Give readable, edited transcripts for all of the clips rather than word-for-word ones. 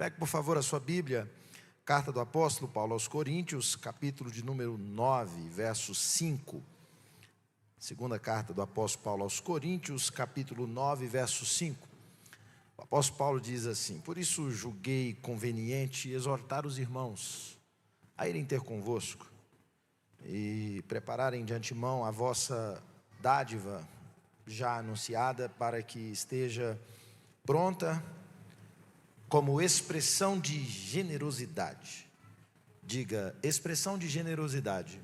Pegue, por favor, a sua Bíblia, carta do apóstolo Paulo aos Coríntios, capítulo de número 9, verso 5. Segunda carta do apóstolo Paulo aos Coríntios, capítulo 9, verso 5. O apóstolo Paulo diz assim: por isso julguei conveniente exortar os irmãos a irem ter convosco e prepararem de antemão a vossa dádiva já anunciada, para que esteja pronta como expressão de generosidade. Diga, expressão de generosidade.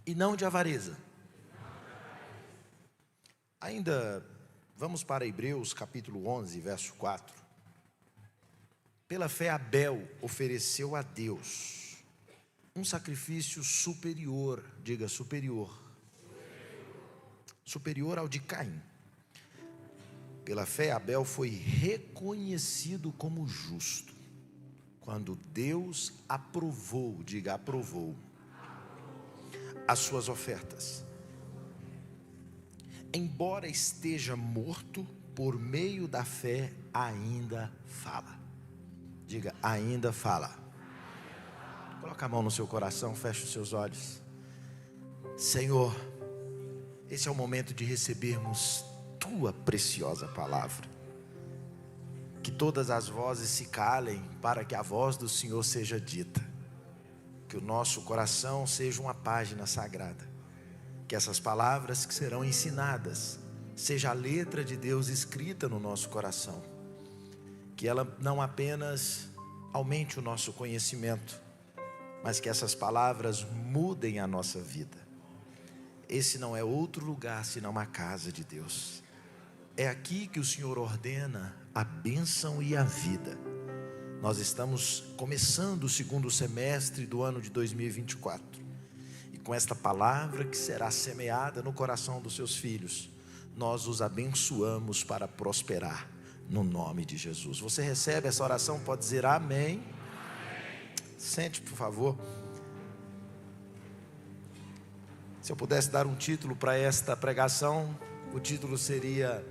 E não de avareza. Ainda vamos para Hebreus capítulo 11, verso 4. Pela fé Abel ofereceu a Deus um sacrifício superior, diga superior. Superior ao de Caim. Pela fé Abel foi reconhecido como justo, quando Deus aprovou, diga aprovou, as suas ofertas. Embora esteja morto, por meio da fé ainda fala. Diga, ainda fala. Coloca a mão no seu coração, feche os seus olhos. Senhor, esse é o momento de recebermos Tua preciosa palavra. Que todas as vozes se calem para que a voz do Senhor seja dita. Que o nosso coração seja uma página sagrada. Que essas palavras que serão ensinadas seja a letra de Deus escrita no nosso coração. Que ela não apenas aumente o nosso conhecimento, mas que essas palavras mudem a nossa vida. Esse não é outro lugar senão a casa de Deus. É aqui que o Senhor ordena a bênção e a vida. Nós estamos começando o segundo semestre do ano de 2024. E com esta palavra que será semeada no coração dos seus filhos, nós os abençoamos para prosperar no nome de Jesus. Você recebe essa oração? Pode dizer amém. Sente, por favor. Se eu pudesse dar um título para esta pregação, o título seria: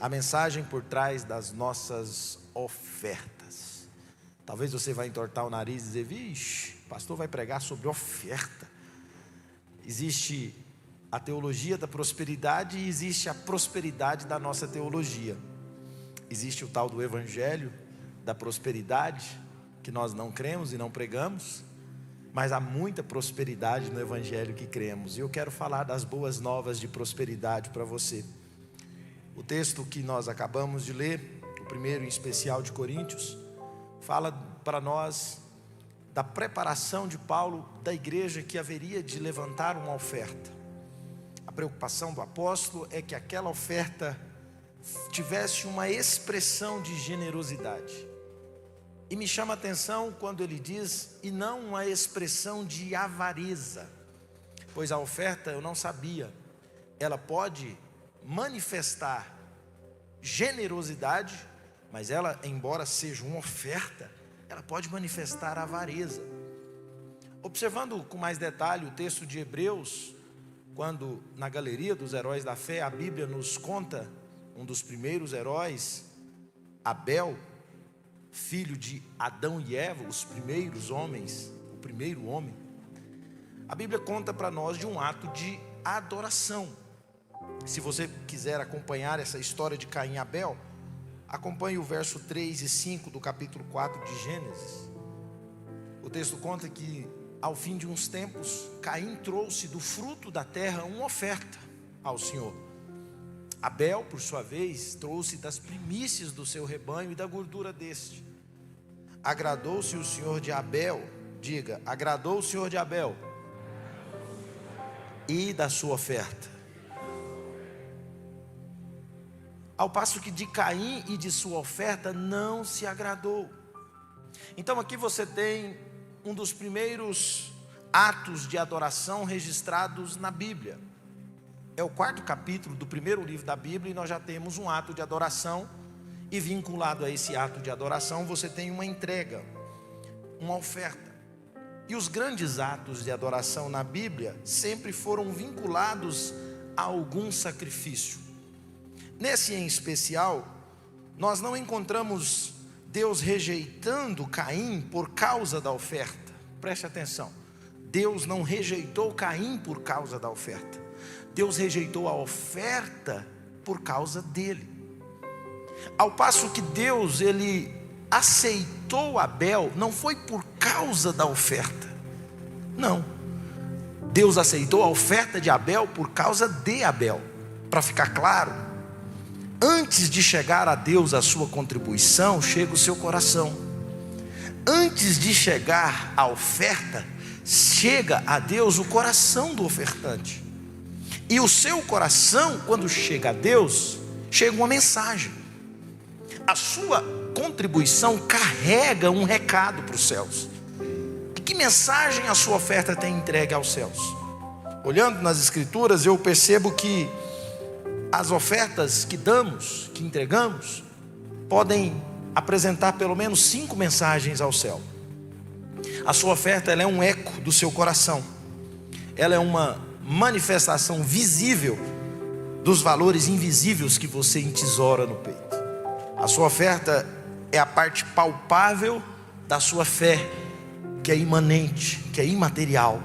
a mensagem por trás das nossas ofertas. Talvez você vai entortar o nariz e dizer: vixe, o pastor vai pregar sobre oferta. Existe a teologia da prosperidade e existe a prosperidade da nossa teologia. Existe o tal do evangelho da prosperidade, que nós não cremos e não pregamos, mas há muita prosperidade no evangelho que cremos. E eu quero falar das boas novas de prosperidade para você. O texto que nós acabamos de ler, o primeiro em especial de Coríntios, fala para nós da preparação de Paulo da igreja que haveria de levantar uma oferta. A preocupação do apóstolo é que aquela oferta tivesse uma expressão de generosidade. E me chama a atenção quando ele diz, e não uma expressão de avareza, pois a oferta, eu não sabia, ela pode manifestar generosidade, mas ela, embora seja uma oferta, ela pode manifestar avareza. Observando com mais detalhe o texto de Hebreus, quando na galeria dos heróis da fé, a Bíblia nos conta um dos primeiros heróis, Abel, filho de Adão e Eva, os primeiros homens, o primeiro homem. A Bíblia conta para nós de um ato de adoração. Se você quiser acompanhar essa história de Caim e Abel, acompanhe o verso 3 e 5 do capítulo 4 de Gênesis. O texto conta que ao fim de uns tempos, Caim trouxe do fruto da terra uma oferta ao Senhor. Abel, por sua vez, trouxe das primícias do seu rebanho e da gordura deste. Agradou-se o Senhor de Abel, diga, agradou o Senhor de Abel e da sua oferta. Ao passo que de Caim e de sua oferta não se agradou. Então aqui você tem um dos primeiros atos de adoração registrados na Bíblia. É o 4º capítulo do primeiro livro da Bíblia e nós já temos um ato de adoração. E vinculado a esse ato de adoração, você tem uma entrega, uma oferta. E os grandes atos de adoração na Bíblia sempre foram vinculados a algum sacrifício. Nesse em especial, nós não encontramos Deus rejeitando Caim por causa da oferta. Preste atenção, Deus não rejeitou Caim por causa da oferta. Deus rejeitou a oferta por causa dele. Ao passo que Deus, ele aceitou Abel, não foi por causa da oferta. Não, Deus aceitou a oferta de Abel por causa de Abel. Para ficar claro, antes de chegar a Deus a sua contribuição, chega o seu coração. Antes de chegar a oferta, chega a Deus o coração do ofertante. E o seu coração, quando chega a Deus, chega uma mensagem. A sua contribuição carrega um recado para os céus. E que mensagem a sua oferta tem entregue aos céus? Olhando nas escrituras, eu percebo que as ofertas que damos, que entregamos, podem apresentar pelo menos 5 mensagens ao céu. A sua oferta, ela é um eco do seu coração. Ela é uma manifestação visível dos valores invisíveis que você entesoura no peito. A sua oferta é a parte palpável da sua fé, que é imanente, que é imaterial.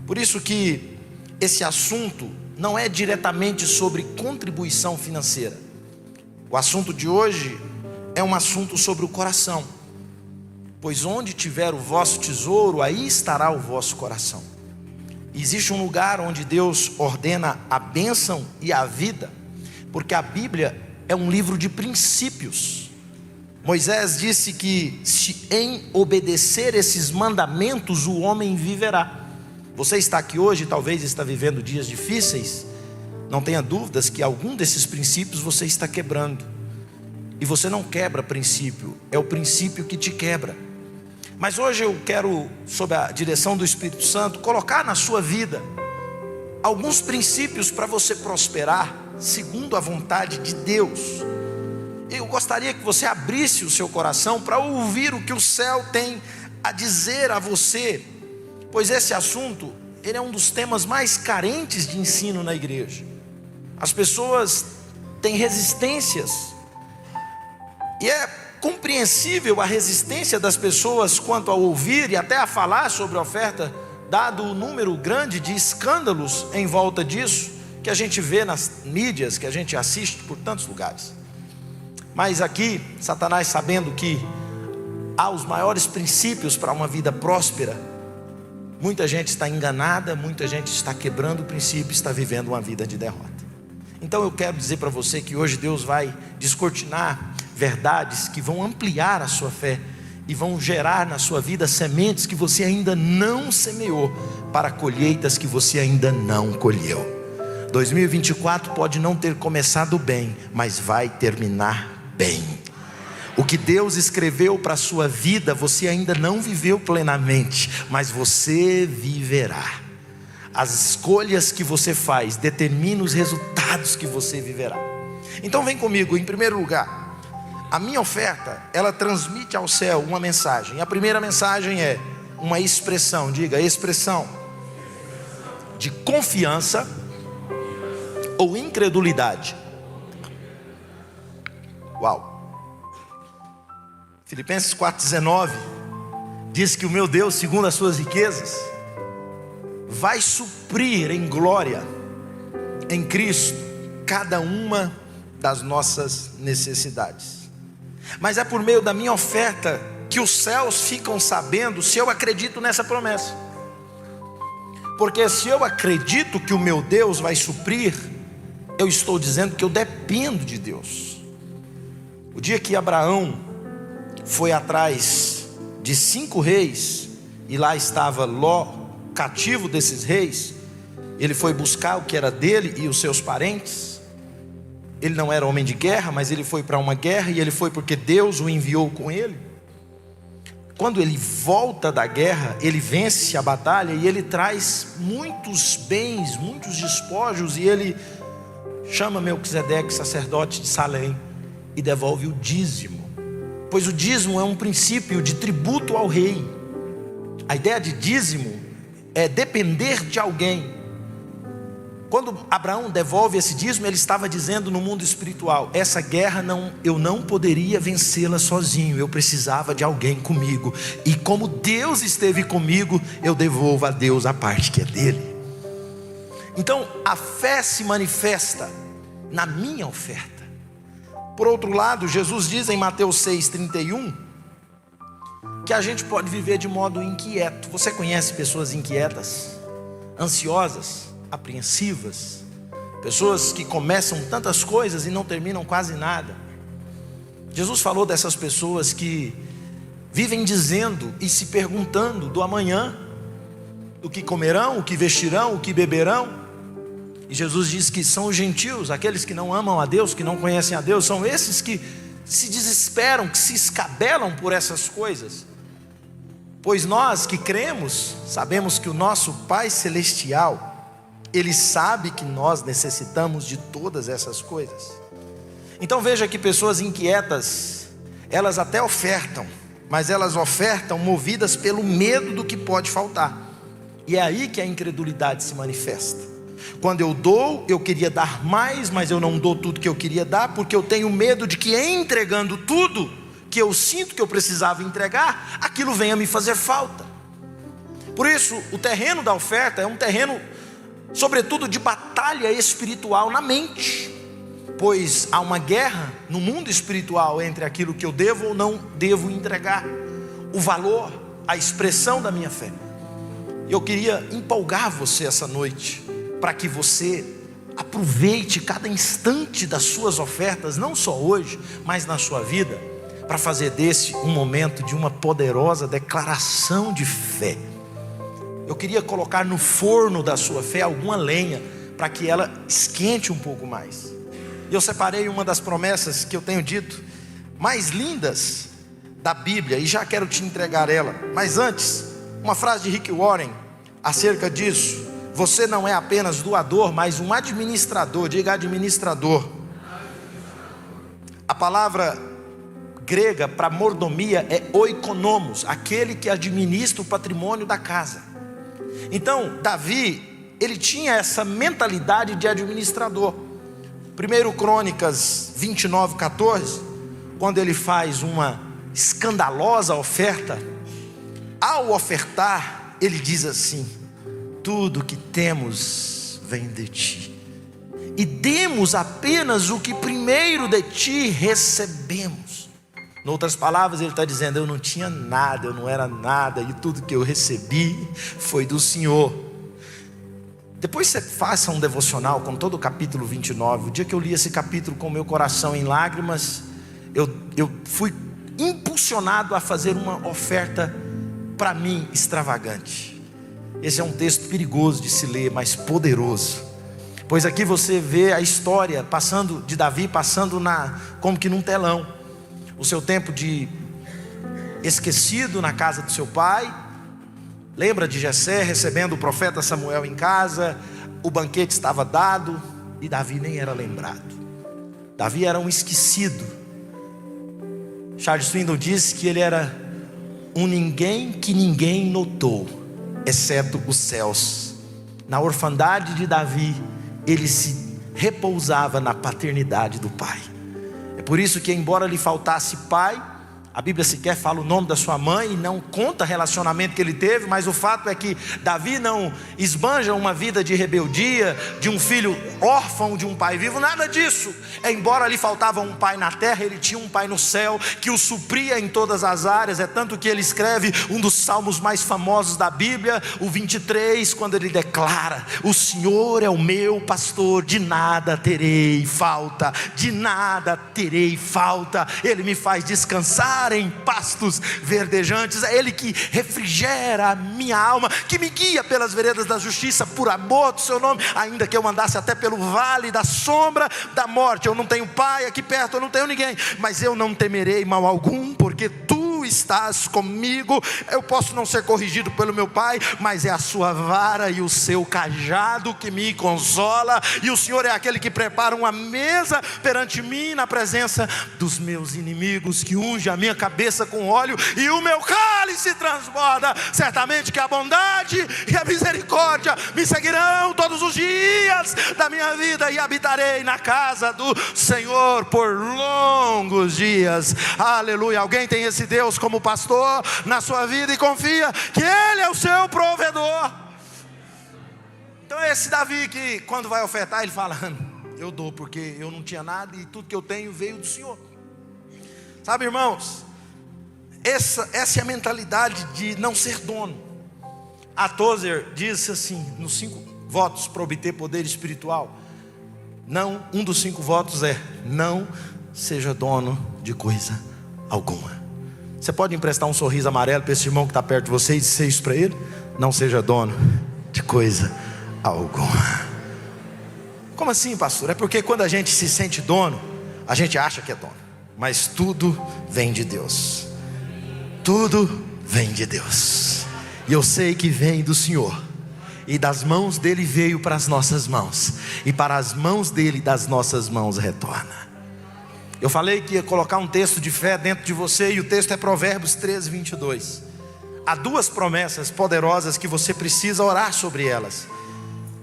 Por isso que esse assunto não é diretamente sobre contribuição financeira. O assunto de hoje é um assunto sobre o coração. Pois onde tiver o vosso tesouro, aí estará o vosso coração. Existe um lugar onde Deus ordena a bênção e a vida, porque a Bíblia é um livro de princípios. Moisés disse que se em obedecer esses mandamentos o homem viverá. Você está aqui hoje, talvez está vivendo dias difíceis. Não tenha dúvidas que algum desses princípios você está quebrando. E você não quebra princípio, é o princípio que te quebra. Mas hoje eu quero, sob a direção do Espírito Santo, colocar na sua vida alguns princípios para você prosperar segundo a vontade de Deus. Eu gostaria que você abrisse o seu coração para ouvir o que o céu tem a dizer a você, pois esse assunto, ele é um dos temas mais carentes de ensino na igreja. As pessoas têm resistências, e é compreensível a resistência das pessoas quanto a ouvir e até a falar sobre a oferta, dado o número grande de escândalos em volta disso, que a gente vê nas mídias, que a gente assiste por tantos lugares. Mas aqui, Satanás, sabendo que há os maiores princípios para uma vida próspera, muita gente está enganada, muita gente está quebrando o princípio, está vivendo uma vida de derrota. Então eu quero dizer para você que hoje Deus vai descortinar verdades que vão ampliar a sua fé e vão gerar na sua vida sementes que você ainda não semeou, para colheitas que você ainda não colheu. 2024 pode não ter começado bem, mas vai terminar bem. O que Deus escreveu para a sua vida, você ainda não viveu plenamente, mas você viverá. As escolhas que você faz determinam os resultados que você viverá. Então vem comigo. Em primeiro lugar, a minha oferta, ela transmite ao céu uma mensagem. A primeira mensagem é uma expressão, diga expressão, de confiança ou incredulidade. Uau! Filipenses 4,19 diz que o meu Deus, segundo as suas riquezas, vai suprir em glória em Cristo cada uma das nossas necessidades. Mas é por meio da minha oferta que os céus ficam sabendo se eu acredito nessa promessa. Porque se eu acredito que o meu Deus vai suprir, eu estou dizendo que eu dependo de Deus. O dia que Abraão foi atrás de 5 reis, e lá estava Ló, cativo desses reis, ele foi buscar o que era dele e os seus parentes. Ele não era homem de guerra, mas ele foi para uma guerra, e ele foi porque Deus o enviou com ele. Quando ele volta da guerra, ele vence a batalha e ele traz muitos bens, muitos despojos, e ele chama Melquisedeque, sacerdote de Salém, e devolve o dízimo, pois o dízimo é um princípio de tributo ao rei. A ideia de dízimo é depender de alguém. Quando Abraão devolve esse dízimo, ele estava dizendo no mundo espiritual: essa guerra eu não poderia vencê-la sozinho, eu precisava de alguém comigo, e como Deus esteve comigo, eu devolvo a Deus a parte que é dele. Então a fé se manifesta na minha oferta. Por outro lado, Jesus diz em Mateus 6,31 que a gente pode viver de modo inquieto. Você conhece pessoas inquietas, ansiosas, apreensivas, pessoas que começam tantas coisas e não terminam quase nada? Jesus falou dessas pessoas que vivem dizendo e se perguntando do amanhã, do que comerão, o que vestirão, o que beberão. E Jesus diz que são os gentios, aqueles que não amam a Deus, que não conhecem a Deus, são esses que se desesperam, que se escabelam por essas coisas. Pois nós que cremos, sabemos que o nosso Pai Celestial, Ele sabe que nós necessitamos de todas essas coisas. Então veja que pessoas inquietas, elas até ofertam, mas elas ofertam movidas pelo medo do que pode faltar. E é aí que a incredulidade se manifesta. Quando eu dou, eu queria dar mais, mas eu não dou tudo que eu queria dar, porque eu tenho medo de que entregando tudo que eu sinto que eu precisava entregar, aquilo venha me fazer falta. Por isso, o terreno da oferta é um terreno, sobretudo, de batalha espiritual na mente, pois há uma guerra no mundo espiritual entre aquilo que eu devo ou não devo entregar, o valor, a expressão da minha fé. Eu queria empolgar você essa noite, para que você aproveite cada instante das suas ofertas, não só hoje, mas na sua vida, para fazer desse um momento de uma poderosa declaração de fé. Eu queria colocar no forno da sua fé alguma lenha, para que ela esquente um pouco mais. E eu separei uma das promessas que eu tenho dito, mais lindas da Bíblia, e já quero te entregar ela. Mas antes, uma frase de Rick Warren, acerca disso: você não é apenas doador, mas um administrador. Diga administrador. A palavra grega para mordomia é oikonomos, aquele que administra o patrimônio da casa. Então Davi, ele tinha essa mentalidade de administrador. 1 Crônicas 29:14, quando ele faz uma escandalosa oferta, ao ofertar ele diz assim: tudo que temos vem de ti, e demos apenas o que primeiro de ti recebemos. Em outras palavras, ele está dizendo: eu não tinha nada, eu não era nada, e tudo que eu recebi foi do Senhor. Depois você faça um devocional com todo o capítulo 29. O dia que eu li esse capítulo com o meu coração em lágrimas, eu fui impulsionado a fazer uma oferta para mim extravagante. Esse é um texto perigoso de se ler, mas poderoso, pois aqui você vê a história de Davi passando como que num telão, o seu tempo de esquecido na casa do seu pai. Lembra de Jessé recebendo o profeta Samuel em casa, o banquete estava dado, e Davi nem era lembrado. Davi era um esquecido. Charles Swindoll disse que ele era um ninguém que ninguém notou, exceto os céus. Na orfandade de Davi, ele se repousava na paternidade do pai. É por isso que, embora lhe faltasse pai, a Bíblia sequer fala o nome da sua mãe e não conta relacionamento que ele teve, mas o fato é que Davi não esbanja uma vida de rebeldia, de um filho órfão de um pai vivo, nada disso. Embora lhe faltava um pai na terra, ele tinha um pai no céu que o supria em todas as áreas. É tanto que ele escreve um dos salmos mais famosos da Bíblia, o 23, quando ele declara: o Senhor é o meu pastor, de nada terei falta, de nada terei falta. Ele me faz descansar em pastos verdejantes, é Ele que refrigera a minha alma, que me guia pelas veredas da justiça, por amor do seu nome, ainda que eu andasse até pelo vale da sombra da morte. Eu não tenho pai aqui perto, eu não tenho ninguém, mas eu não temerei mal algum, porque tu estás comigo. Eu posso não ser corrigido pelo meu pai, mas é a sua vara e o seu cajado que me consola. E o Senhor é aquele que prepara uma mesa perante mim na presença dos meus inimigos, que unge a minha cabeça com óleo e o meu cálice transborda. Certamente que a bondade e a misericórdia me seguirão todos os dias da minha vida, e habitarei na casa do Senhor por longos dias. Aleluia. Alguém tem esse Deus como pastor na sua vida e confia que Ele é o seu provedor. Então é esse Davi que quando vai ofertar ele fala: eu dou porque eu não tinha nada e tudo que eu tenho veio do Senhor. Sabe, irmãos, essa é a mentalidade de não ser dono. A Tozer diz assim, nos 5 votos para obter poder espiritual, um dos 5 votos é: não seja dono de coisa alguma. Você pode emprestar um sorriso amarelo para esse irmão que está perto de você e dizer isso para ele? Não seja dono de coisa alguma. Como assim, pastor? É porque quando a gente se sente dono, a gente acha que é dono, mas tudo vem de Deus. Tudo vem de Deus, e eu sei que vem do Senhor, e das mãos dele veio para as nossas mãos, e para as mãos dele, das nossas mãos retorna. Eu falei que ia colocar um texto de fé dentro de você, e o texto é Provérbios 13, 22. Há 2 promessas poderosas que você precisa orar sobre elas.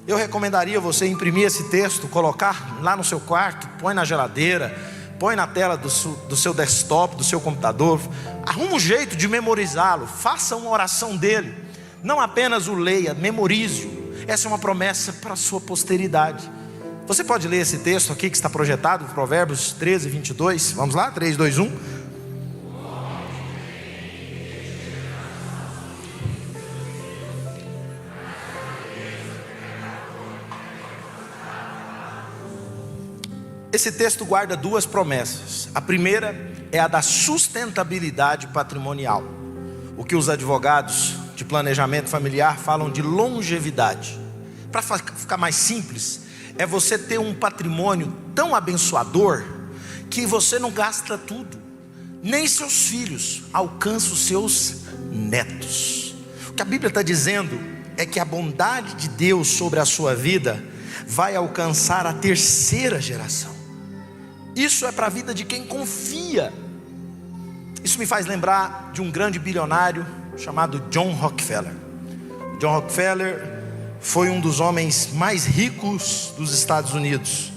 Eu recomendaria você imprimir esse texto, colocar lá no seu quarto, põe na geladeira, põe na tela do seu desktop, do seu computador. Arruma um jeito de memorizá-lo. Faça uma oração dele. Não apenas o leia, memorize-o. Essa é uma promessa para a sua posteridade. Você pode ler esse texto aqui que está projetado, Provérbios 13, 22. Vamos lá? 3, 2, 1. Esse texto guarda 2 promessas. A primeira é a da sustentabilidade patrimonial, o que os advogados de planejamento familiar falam de longevidade. Para ficar mais simples, é você ter um patrimônio tão abençoador que você não gasta tudo, nem seus filhos alcançam os seus netos. O que a Bíblia está dizendo é que a bondade de Deus sobre a sua vida vai alcançar a 3ª geração. Isso é para a vida de quem confia. Isso me faz lembrar de um grande bilionário chamado John Rockefeller. John Rockefeller foi um dos homens mais ricos dos Estados Unidos.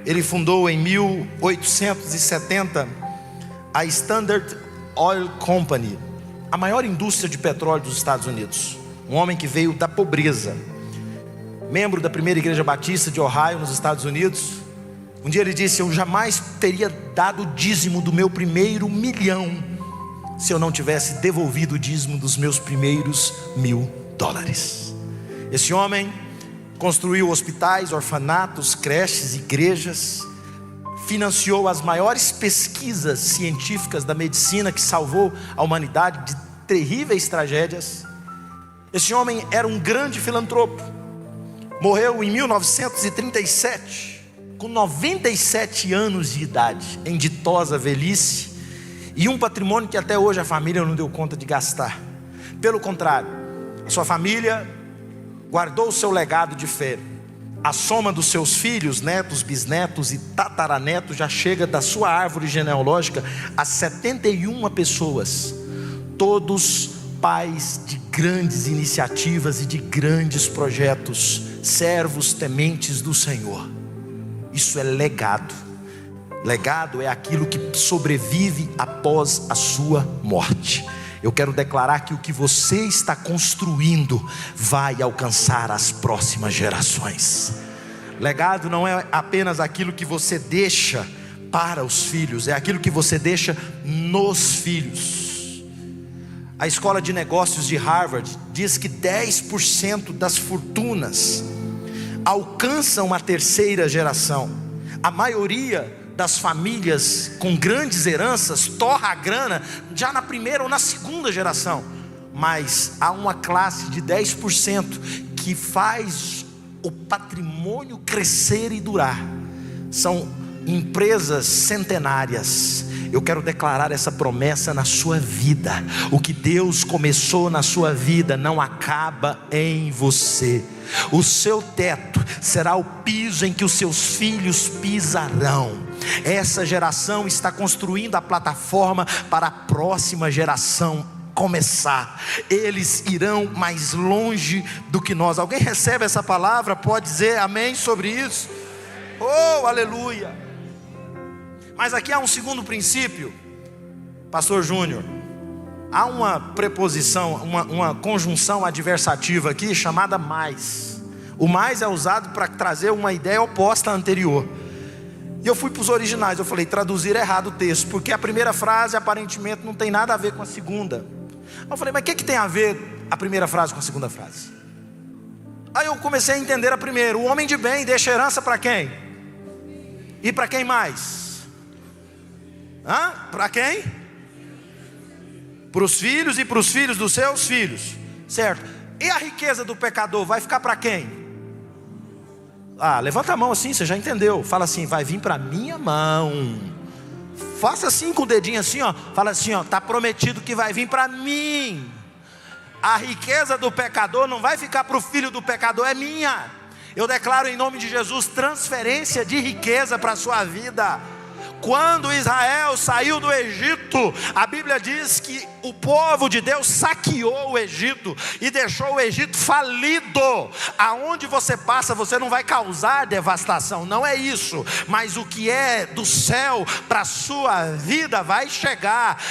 Ele fundou em 1870 a Standard Oil Company, a maior indústria de petróleo dos Estados Unidos. Um homem que veio da pobreza, membro da primeira igreja batista de Ohio, nos Estados Unidos. Um dia ele disse: eu jamais teria dado o dízimo do meu primeiro $1 milhão se eu não tivesse devolvido o dízimo dos meus primeiros $1.000. Esse homem construiu hospitais, orfanatos, creches, igrejas, financiou as maiores pesquisas científicas da medicina que salvou a humanidade de terríveis tragédias. Esse homem era um grande filantropo. Morreu em 1937, com 97 anos de idade, em ditosa velhice, e um patrimônio que até hoje a família não deu conta de gastar. Pelo contrário, a sua família guardou o seu legado de fé. A soma dos seus filhos, netos, bisnetos e tataranetos já chega da sua árvore genealógica a 71 pessoas, todos pais de grandes iniciativas e de grandes projetos, servos tementes do Senhor. Isso é legado. Legado é aquilo que sobrevive após a sua morte. Eu quero declarar que o que você está construindo vai alcançar as próximas gerações. Legado não é apenas aquilo que você deixa para os filhos, é aquilo que você deixa nos filhos. A escola de negócios de Harvard diz que 10% das fortunas alcançam a 3ª geração. A maioria das famílias com grandes heranças torra a grana já na 1ª ou na 2ª geração. Mas há uma classe de 10% que faz o patrimônio crescer e durar. São empresas centenárias. eu quero declarar essa promessa na sua vida. O que Deus começou na sua vida não acaba em você. O seu teto será o piso em que os seus filhos pisarão. Essa geração está construindo a plataforma para a próxima geração começar. Eles irão mais longe do que nós. Alguém recebe essa palavra? Pode dizer amém sobre isso? Oh, aleluia! Mas aqui há um segundo princípio, Pastor Júnior. Há uma preposição, uma conjunção adversativa aqui chamada mais. O mais é usado para trazer uma ideia oposta à anterior. E eu fui para os originais, eu falei, traduzir errado o texto, porque a primeira frase aparentemente não tem nada a ver com a segunda. Eu falei, mas o que tem a ver a primeira frase com a segunda frase? Aí eu comecei a entender a primeira. O homem de bem deixa herança para quem? E para quem mais? Para quem? Para os filhos e para os filhos dos seus filhos, certo? E a riqueza do pecador vai ficar para quem? Levanta a mão assim, você já entendeu. Fala assim, vai vir para minha mão. Faça assim com o dedinho assim, ó. Fala assim, ó, está prometido que vai vir para mim. A riqueza do pecador não vai ficar para o filho do pecador, é minha. Eu declaro em nome de Jesus transferência de riqueza para a sua vida. Quando Israel saiu do Egito, a Bíblia diz que o povo de Deus saqueou o Egito e deixou o Egito falido. Aonde você passa, você não vai causar devastação, não é isso. Mas o que é do céu para a sua vida vai chegar.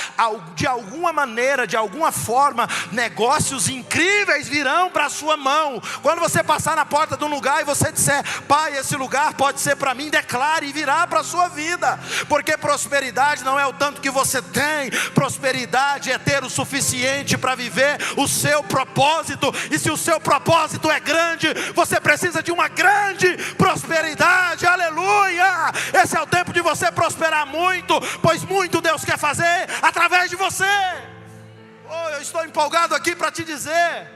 De alguma maneira, de alguma forma, negócios incríveis virão para a sua mão. Quando você passar na porta de um lugar e você disser, Pai, esse lugar pode ser para mim, declare e virá para a sua vida. Porque prosperidade não é o tanto que você tem, prosperidade é ter o suficiente para viver o seu propósito. E se o seu propósito é grande, você precisa de uma grande prosperidade. Aleluia! Esse é o tempo de você prosperar muito, pois muito Deus quer fazer através de você. Eu estou empolgado aqui para te dizer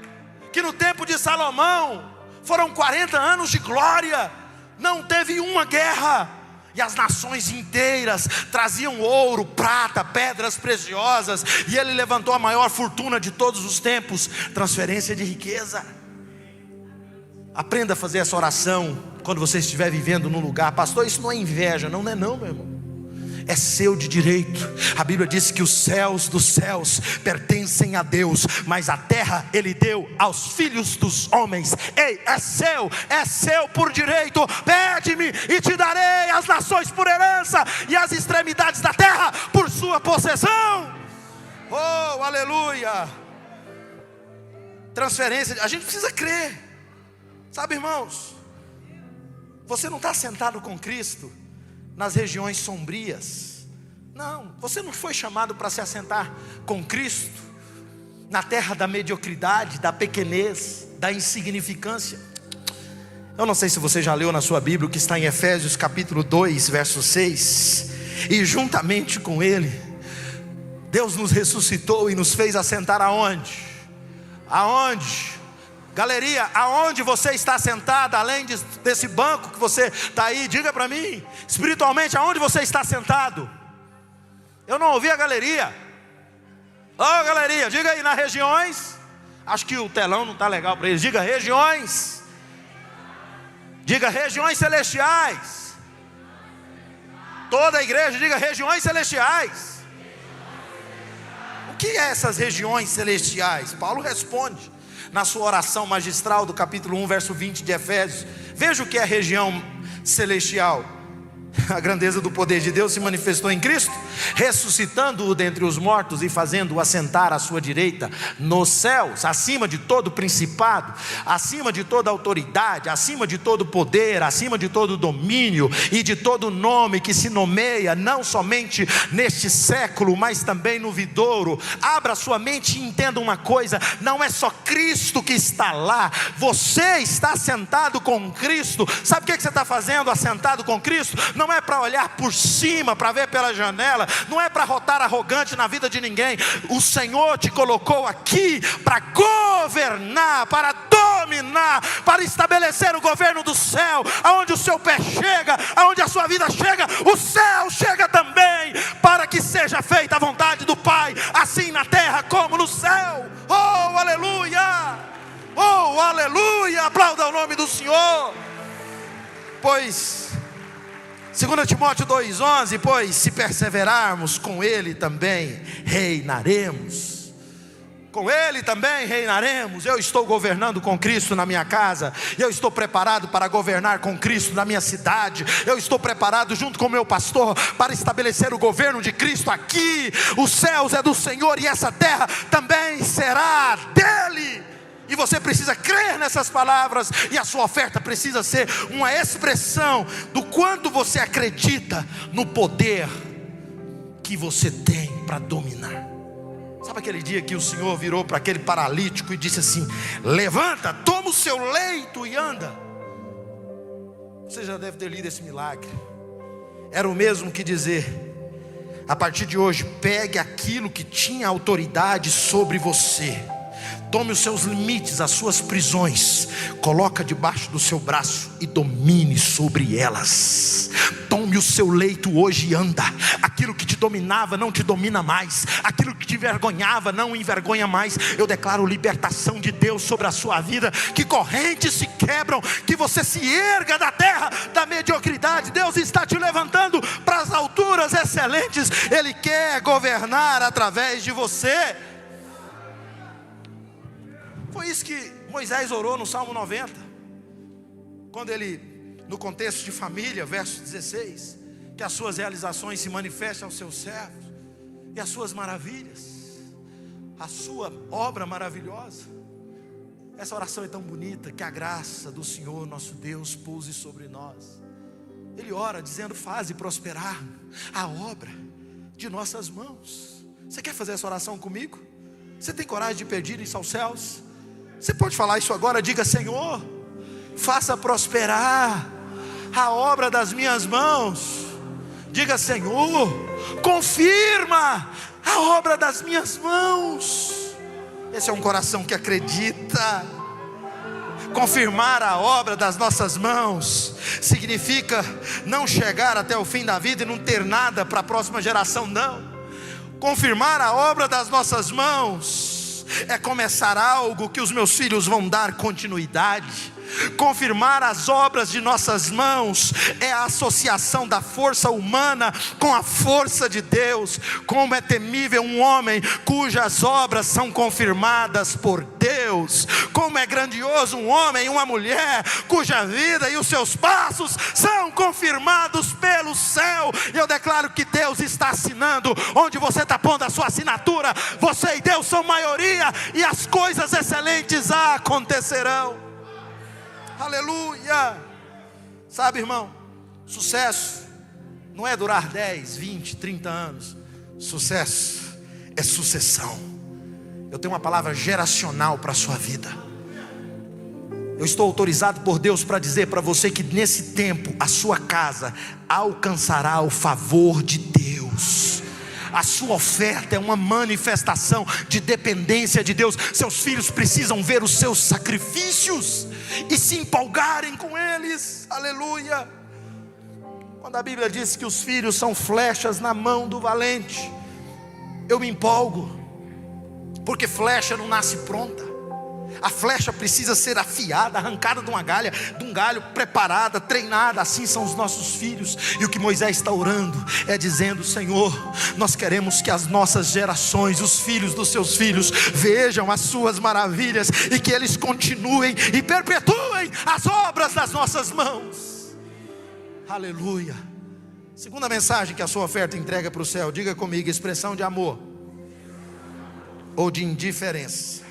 que no tempo de Salomão foram 40 anos de glória, não teve uma guerra. E as nações inteiras traziam ouro, prata, pedras preciosas. E ele levantou a maior fortuna de todos os tempos. Transferência de riqueza. Aprenda a fazer essa oração quando você estiver vivendo num lugar. Pastor, isso não é inveja. Não é não, meu irmão. É seu de direito. A Bíblia diz que os céus dos céus pertencem a Deus, mas a terra Ele deu aos filhos dos homens. Ei, é seu por direito. Pede-me e te darei as nações por herança e as extremidades da terra por sua possessão. Oh, aleluia. Transferência, a gente precisa crer. Sabe, irmãos, você não está sentado com Cristo nas regiões sombrias. Não, você não foi chamado para se assentar com Cristo na terra da mediocridade, da pequenez, da insignificância. Eu não sei se você já leu na sua Bíblia o que está em Efésios capítulo 2, verso 6. E juntamente com Ele, Deus nos ressuscitou e nos fez assentar aonde? Aonde? Galeria, aonde você está sentado, além desse banco que você está aí, diga para mim, espiritualmente, aonde você está sentado? Eu não ouvi a galeria. Galeria, diga aí, nas regiões, acho que o telão não está legal para eles, diga regiões celestiais. Toda a igreja, diga regiões celestiais. O que é essas regiões celestiais? Paulo responde na sua oração magistral do capítulo 1, verso 20 de Efésios. Veja o que é a região celestial. A grandeza do poder de Deus se manifestou em Cristo, ressuscitando-o dentre os mortos e fazendo-o assentar à sua direita nos céus, acima de todo principado, acima de toda autoridade, acima de todo poder, acima de todo domínio e de todo nome que se nomeia, não somente neste século, mas também no vindouro. Abra sua mente e entenda uma coisa: não é só Cristo que está lá, você está sentado com Cristo. Sabe o que você está fazendo assentado com Cristo? não é para olhar por cima, para ver pela janela, não é para rotar arrogante na vida de ninguém. O Senhor te colocou aqui para governar, para dominar, para estabelecer o governo do céu. Aonde o seu pé chega, aonde a sua vida chega, o céu chega também, para que seja feita a vontade do Pai, assim na terra como no céu. Oh, aleluia! Oh, aleluia! Aplauda o nome do Senhor. Pois 2 Timóteo 2,11, pois se perseverarmos, com Ele também reinaremos. Com Ele também reinaremos. Eu estou governando com Cristo na minha casa. Eu estou preparado para governar com Cristo na minha cidade. Eu estou preparado junto com o meu pastor para estabelecer o governo de Cristo aqui. Os céus é do Senhor e essa terra também será dele. E você precisa crer nessas palavras, e a sua oferta precisa ser uma expressão do quanto você acredita no poder que você tem para dominar. Sabe aquele dia que o Senhor virou para aquele paralítico e disse assim: levanta, toma o seu leito e anda. Você já deve ter lido esse milagre. Era o mesmo que dizer: a partir de hoje, pegue aquilo que tinha autoridade sobre você, tome os seus limites, as suas prisões, coloca debaixo do seu braço e domine sobre elas. Tome o seu leito hoje e anda. Aquilo que te dominava não te domina mais. Aquilo que te envergonhava não envergonha mais. Eu declaro libertação de Deus sobre a sua vida. Que correntes se quebram, que você se erga da terra da mediocridade. Deus está te levantando para as alturas excelentes. Ele quer governar através de você. Foi isso que Moisés orou no Salmo 90, quando ele, no contexto de família, verso 16, que as suas realizações se manifestem aos seus servos, e as suas maravilhas, a sua obra maravilhosa. Essa oração é tão bonita, que a graça do Senhor nosso Deus pouse sobre nós. Ele ora dizendo: faze prosperar a obra de nossas mãos. Você quer fazer essa oração comigo? Você tem coragem de pedir isso aos céus? Você pode falar isso agora. Diga: Senhor, faça prosperar a obra das minhas mãos. Diga: Senhor, confirma a obra das minhas mãos. Esse é um coração que acredita. Confirmar a obra das nossas mãos significa não chegar até o fim da vida e não ter nada para a próxima geração, não. Confirmar a obra das nossas mãos é começar algo que os meus filhos vão dar continuidade. Confirmar as obras de nossas mãos é a associação da força humana com a força de Deus. Como é temível um homem cujas obras são confirmadas por Deus. Como é grandioso um homem e uma mulher cuja vida e os seus passos são confirmados pelo céu. E eu declaro que Deus está assinando. Onde você está pondo a sua assinatura, você e Deus são maioria, e as coisas excelentes acontecerão. Aleluia. Sabe, irmão, sucesso não é durar 10, 20, 30 anos. Sucesso é sucessão. Eu tenho uma palavra geracional para a sua vida. Eu estou autorizado por Deus para dizer para você que nesse tempo a sua casa alcançará o favor de Deus. A sua oferta é uma manifestação de dependência de Deus. Seus filhos precisam ver os seus sacrifícios e se empolgarem com eles. Aleluia. Quando a Bíblia diz que os filhos são flechas na mão do valente, eu me empolgo, porque flecha não nasce pronta. A flecha precisa ser afiada, arrancada de uma galha, de um galho, preparada, treinada. Assim são os nossos filhos. E o que Moisés está orando é dizendo: Senhor, nós queremos que as nossas gerações, os filhos dos seus filhos, vejam as suas maravilhas, e que eles continuem e perpetuem as obras das nossas mãos. Aleluia. Segunda mensagem que a sua oferta entrega para o céu. Diga comigo: expressão de amor ou de indiferença.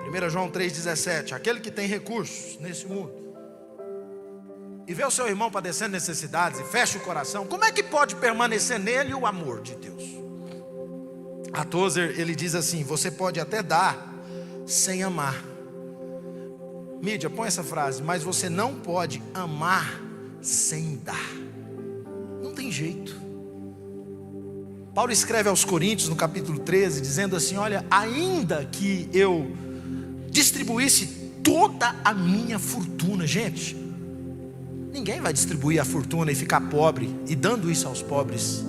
1 João 3,17. Aquele que tem recursos nesse mundo e vê o seu irmão padecendo necessidades e fecha o coração, como é que pode permanecer nele o amor de Deus? A Tozer, ele diz assim: você pode até dar sem amar. Mídia, põe essa frase: mas você não pode amar sem dar. Não tem jeito. Paulo escreve aos Coríntios no capítulo 13, dizendo assim: olha, ainda que eu distribuísse toda a minha fortuna. Gente, ninguém vai distribuir a fortuna e ficar pobre e dando isso aos pobres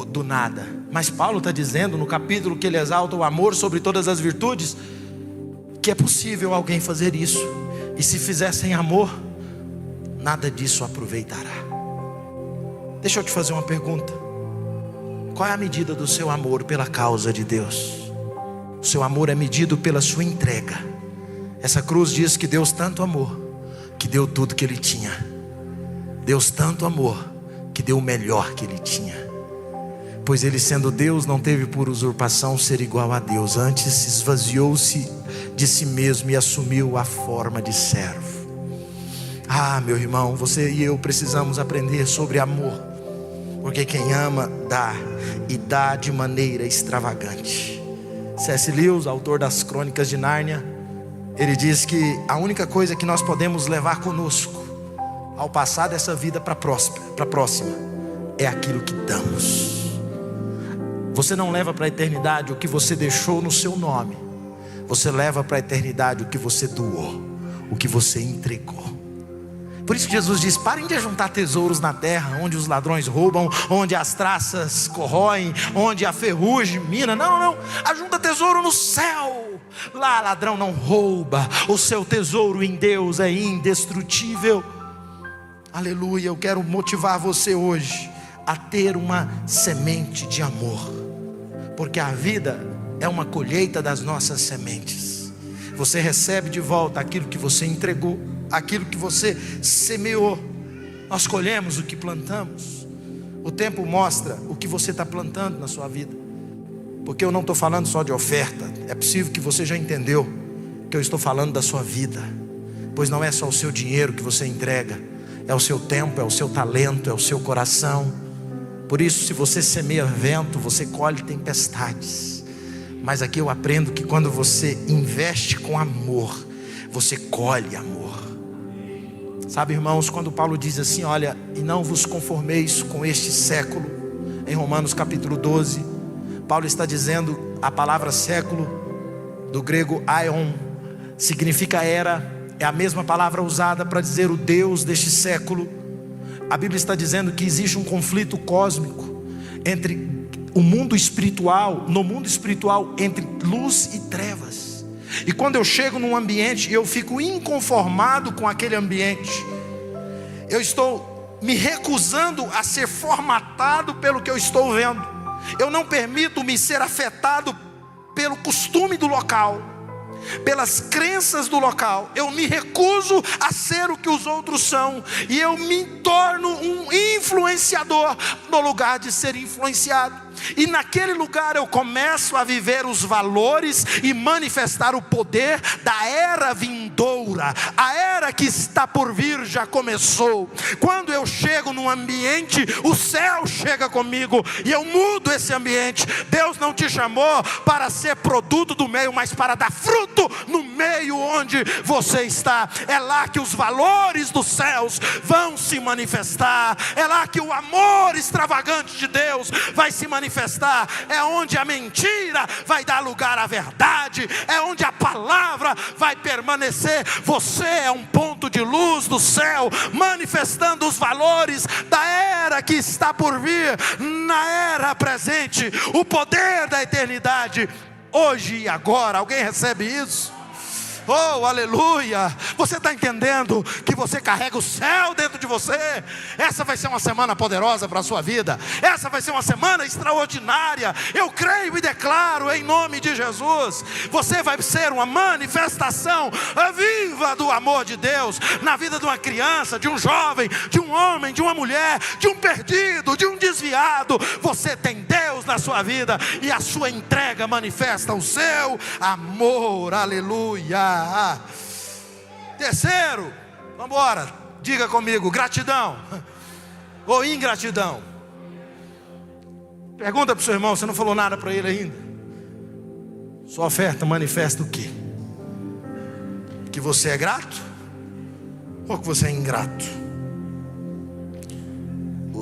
do nada. Mas Paulo está dizendo no capítulo que ele exalta o amor sobre todas as virtudes, que é possível alguém fazer isso, e se fizer sem amor, nada disso aproveitará. Deixa eu te fazer uma pergunta: qual é a medida do seu amor pela causa de Deus? O seu amor é medido pela sua entrega. Essa cruz diz que Deus tanto amou, que deu tudo que Ele tinha. Deus tanto amou, que deu o melhor que Ele tinha. Pois Ele, sendo Deus, não teve por usurpação ser igual a Deus. Antes esvaziou-se de si mesmo e assumiu a forma de servo. Ah, meu irmão, você e eu precisamos aprender sobre amor, porque quem ama dá, e dá de maneira extravagante. C.S. Lewis, autor das Crônicas de Nárnia, ele diz que a única coisa que nós podemos levar conosco ao passar dessa vida para a próxima é aquilo que damos. Você não leva para a eternidade o que você deixou no seu nome, você leva para a eternidade o que você doou, o que você entregou. Por isso que Jesus diz: parem de juntar tesouros na terra, onde os ladrões roubam, onde as traças corroem, onde a ferrugem mina. Não, ajunta tesouro no céu. Lá ladrão não rouba, o seu tesouro em Deus é indestrutível. Aleluia. Eu quero motivar você hoje a ter uma semente de amor, porque a vida é uma colheita das nossas sementes. Você recebe de volta aquilo que você entregou, aquilo que você semeou. Nós colhemos o que plantamos. O tempo mostra o que você está plantando na sua vida, porque eu não estou falando só de oferta. É possível que você já entendeu que eu estou falando da sua vida, pois não é só o seu dinheiro que você entrega, é o seu tempo, é o seu talento, é o seu coração. Por isso, se você semeia vento, você colhe tempestades. Mas aqui eu aprendo que quando você investe com amor, você colhe amor. Sabe, irmãos, quando Paulo diz assim: olha, e não vos conformeis com este século, em Romanos capítulo 12, Paulo está dizendo, a palavra século, do grego aion, significa era, é a mesma palavra usada para dizer o Deus deste século. A Bíblia está dizendo que existe um conflito cósmico entre o mundo espiritual, no mundo espiritual, entre luz e trevas. E quando eu chego num ambiente e eu fico inconformado com aquele ambiente, eu estou me recusando a ser formatado pelo que eu estou vendo. Eu não permito me ser afetado pelo costume do local, pelas crenças do local. Eu me recuso a ser o que os outros são, e eu me torno um influenciador no lugar de ser influenciado. E naquele lugar eu começo a viver os valores e manifestar o poder da era vindoura. A era que está por vir já começou. Quando eu chego num ambiente, o céu chega comigo e eu mudo esse ambiente. Deus não te chamou para ser produto do meio, mas para dar fruto no meio onde você está. É lá que os valores dos céus vão se manifestar. É lá que o amor extravagante de Deus vai se manifestar. É onde a mentira vai dar lugar à verdade, é onde a palavra vai permanecer. Você é um ponto de luz do céu, manifestando os valores da era que está por vir, na era presente, o poder da eternidade, hoje e agora. Alguém recebe isso? Oh, aleluia! Você está entendendo que você carrega o céu dentro de você? Essa vai ser uma semana poderosa para a sua vida. Essa vai ser uma semana extraordinária. Eu creio e declaro em nome de Jesus. Você vai ser uma manifestação viva do amor de Deus na vida de uma criança, de um jovem, de um homem, de uma mulher, de um perdido, de um desviado. Você tem Deus na sua vida, e a sua entrega manifesta o seu amor. Aleluia! Terceiro, vamos embora, diga comigo: gratidão ou ingratidão. Pergunta para o seu irmão, você não falou nada para ele ainda. Sua oferta manifesta o quê? Que você é grato ou que você é ingrato?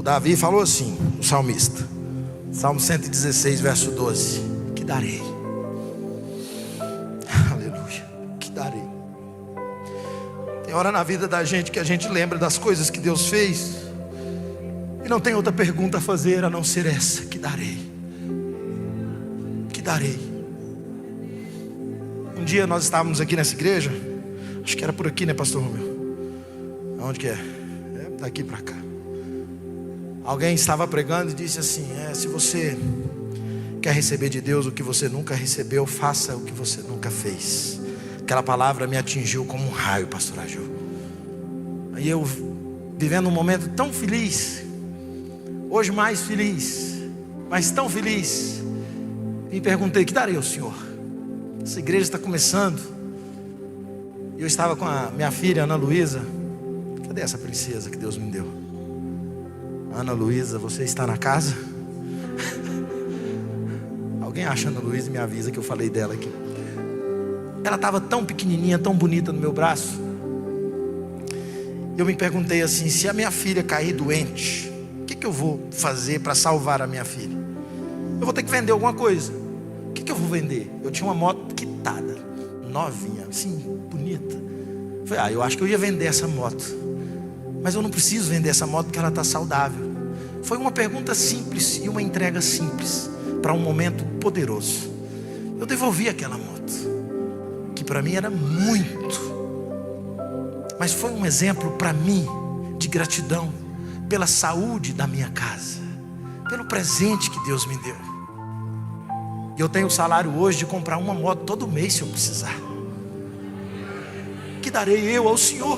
O Davi falou assim, o salmista, Salmo 116, verso 12: que darei? Aleluia, que darei? Tem hora na vida da gente que a gente lembra das coisas que Deus fez e não tem outra pergunta a fazer a não ser essa: que darei? Que darei? Um dia nós estávamos aqui nessa igreja, acho que era por aqui, né, pastor Romeu? Aonde que é? É daqui para cá. Alguém estava pregando e disse assim: se você quer receber de Deus o que você nunca recebeu, faça o que você nunca fez. Aquela palavra me atingiu como um raio, pastor Agil. Aí eu, vivendo um momento tão feliz, hoje mais feliz, mas tão feliz, me perguntei: que darei ao Senhor? Essa igreja está começando. Eu estava com a minha filha Ana Luísa. Cadê essa princesa que Deus me deu? Ana Luísa, você está na casa? Alguém acha Ana Luísa e me avisa que eu falei dela aqui. Ela estava tão pequenininha, tão bonita no meu braço. Eu me perguntei assim: se a minha filha cair doente, o que eu vou fazer para salvar a minha filha? Eu vou ter que vender alguma coisa. O que eu vou vender? Eu tinha uma moto quitada, novinha, assim, bonita. Falei: eu acho que eu ia vender essa moto, mas eu não preciso vender essa moto porque ela está saudável. Foi uma pergunta simples e uma entrega simples para um momento poderoso. Eu devolvi aquela moto, que para mim era muito, mas foi um exemplo para mim de gratidão pela saúde da minha casa, pelo presente que Deus me deu. E eu tenho o salário hoje de comprar uma moto todo mês se eu precisar. Que darei eu ao Senhor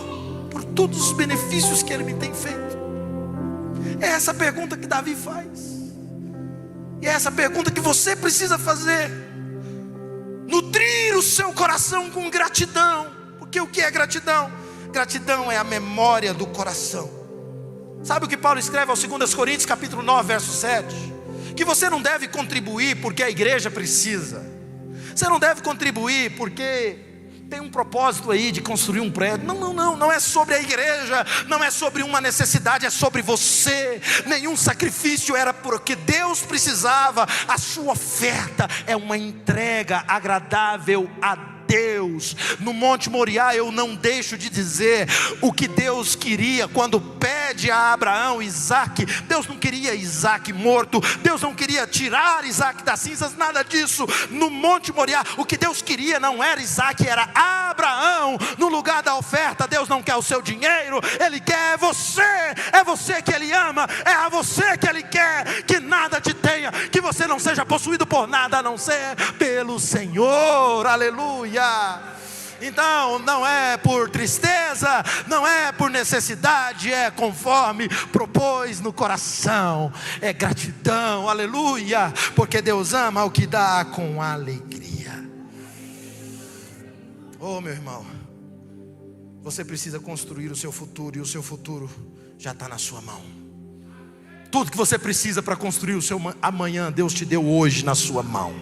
por todos os benefícios que Ele me tem feito? É essa pergunta que Davi faz, e é essa pergunta que você precisa fazer. Nutrir o seu coração com gratidão. Porque o que é gratidão? Gratidão é a memória do coração. Sabe o que Paulo escreve aos 2 Coríntios capítulo 9, verso 7? Que você não deve contribuir porque a igreja precisa. Você não deve contribuir porque tem um propósito aí de construir um prédio. Não é sobre a igreja, não é sobre uma necessidade, é sobre você. Nenhum sacrifício era porque Deus precisava. A sua oferta é uma entrega agradável a Deus. No Monte Moriá eu não deixo de dizer o que Deus queria quando pede a Abraão Isaac. Deus não queria Isaac morto, Deus não queria tirar Isaac das cinzas, nada disso. No Monte Moriá o que Deus queria não era Isaac, era Abraão. No lugar da oferta, Deus não quer o seu dinheiro, Ele quer você. É você que Ele ama, é a você que Ele quer. Que nada te tenha, que você não seja possuído por nada a não ser pelo Senhor. Aleluia. Então não é por tristeza, não é por necessidade, é conforme propôs no coração. É gratidão, aleluia. Porque Deus ama o que dá com alegria. Oh, meu irmão, você precisa construir o seu futuro, e o seu futuro já está na sua mão. Tudo que você precisa para construir o seu amanhã, Deus te deu hoje na sua mão.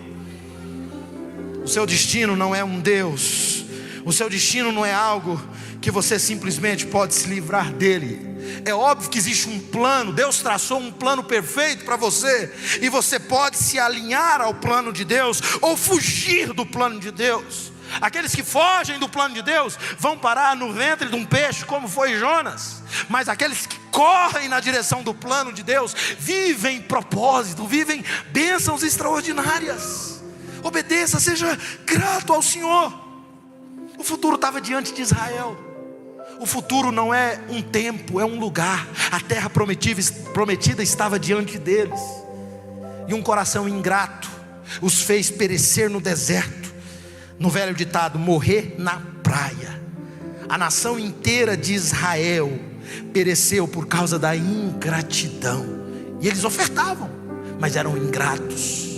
O seu destino não é um Deus. O seu destino não é algo que você simplesmente pode se livrar dele. É óbvio que existe um plano. Deus traçou um plano perfeito para você, e você pode se alinhar ao plano de Deus ou fugir do plano de Deus. Aqueles que fogem do plano de Deus vão parar no ventre de um peixe, como foi Jonas. Mas aqueles que correm na direção do plano de Deus vivem propósito, vivem bênçãos extraordinárias. Obedeça, seja grato ao Senhor. O futuro estava diante de Israel. O futuro não é um tempo, é um lugar. A terra prometida estava diante deles. E um coração ingrato os fez perecer no deserto. No velho ditado, morrer na praia. A nação inteira de Israel pereceu por causa da ingratidão. E eles ofertavam, mas eram ingratos.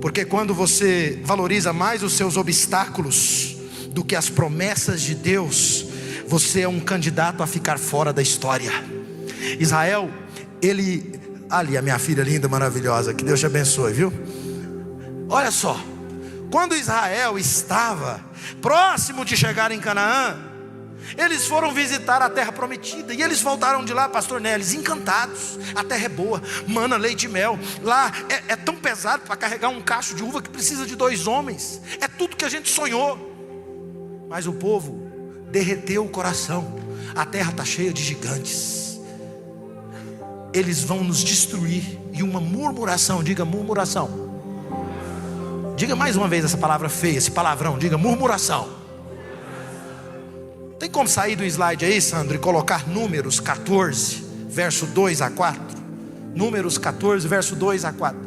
Porque quando você valoriza mais os seus obstáculos do que as promessas de Deus, você é um candidato a ficar fora da história. Israel, ali a minha filha linda, maravilhosa, que Deus te abençoe, viu? Olha só, quando Israel estava próximo de chegar em Canaã, Eles foram visitar a terra prometida, e eles voltaram de lá, pastor Neles, encantados. A terra é boa, mana, leite e mel. Lá é tão pesado para carregar um cacho de uva que precisa de 2 homens. É tudo que a gente sonhou. Mas o povo derreteu o coração. A terra está cheia de gigantes. Eles vão nos destruir. E uma murmuração, diga murmuração. Diga mais uma vez essa palavra feia, esse palavrão, diga murmuração. Tem como sair do slide aí, Sandro, e colocar Números 14, verso 2 a 4? Números 14, verso 2 a 4.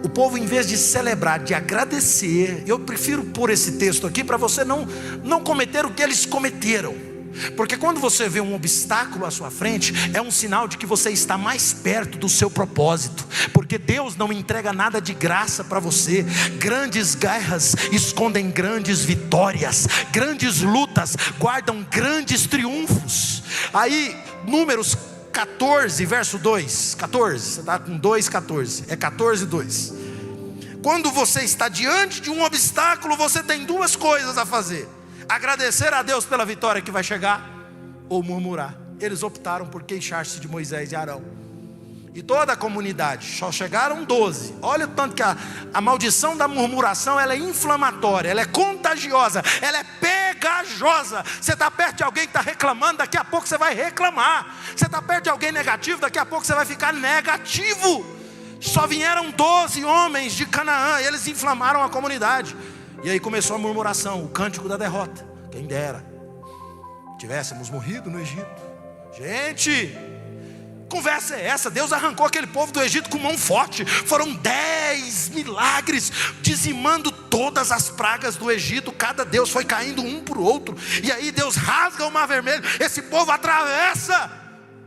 O povo, em vez de celebrar, de agradecer, eu prefiro pôr esse texto aqui para você não cometer o que eles cometeram. Porque quando você vê um obstáculo à sua frente, é um sinal de que você está mais perto do seu propósito. Porque Deus não entrega nada de graça para você. Grandes guerras escondem grandes vitórias. Grandes lutas guardam grandes triunfos. Aí, Números 14, verso 2. 14, você está com 2, 14. É 14, 2. Quando você está diante de um obstáculo, você tem 2 coisas a fazer: agradecer a Deus pela vitória que vai chegar, ou murmurar. Eles optaram por queixar-se de Moisés e Arão. E toda a comunidade, só chegaram 12. Olha o tanto que a maldição da murmuração, ela é inflamatória, ela é contagiosa, ela é pegajosa. Você está perto de alguém que está reclamando, daqui a pouco você vai reclamar. Você está perto de alguém negativo, daqui a pouco você vai ficar negativo. Só vieram 12 homens de Canaã, e eles inflamaram a comunidade. E aí começou a murmuração, o cântico da derrota. Quem dera tivéssemos morrido no Egito. Gente, conversa é essa? Deus arrancou aquele povo do Egito com mão forte. Foram 10 milagres, dizimando todas as pragas do Egito. Cada Deus foi caindo um por outro. E aí Deus rasga o mar vermelho. Esse povo atravessa.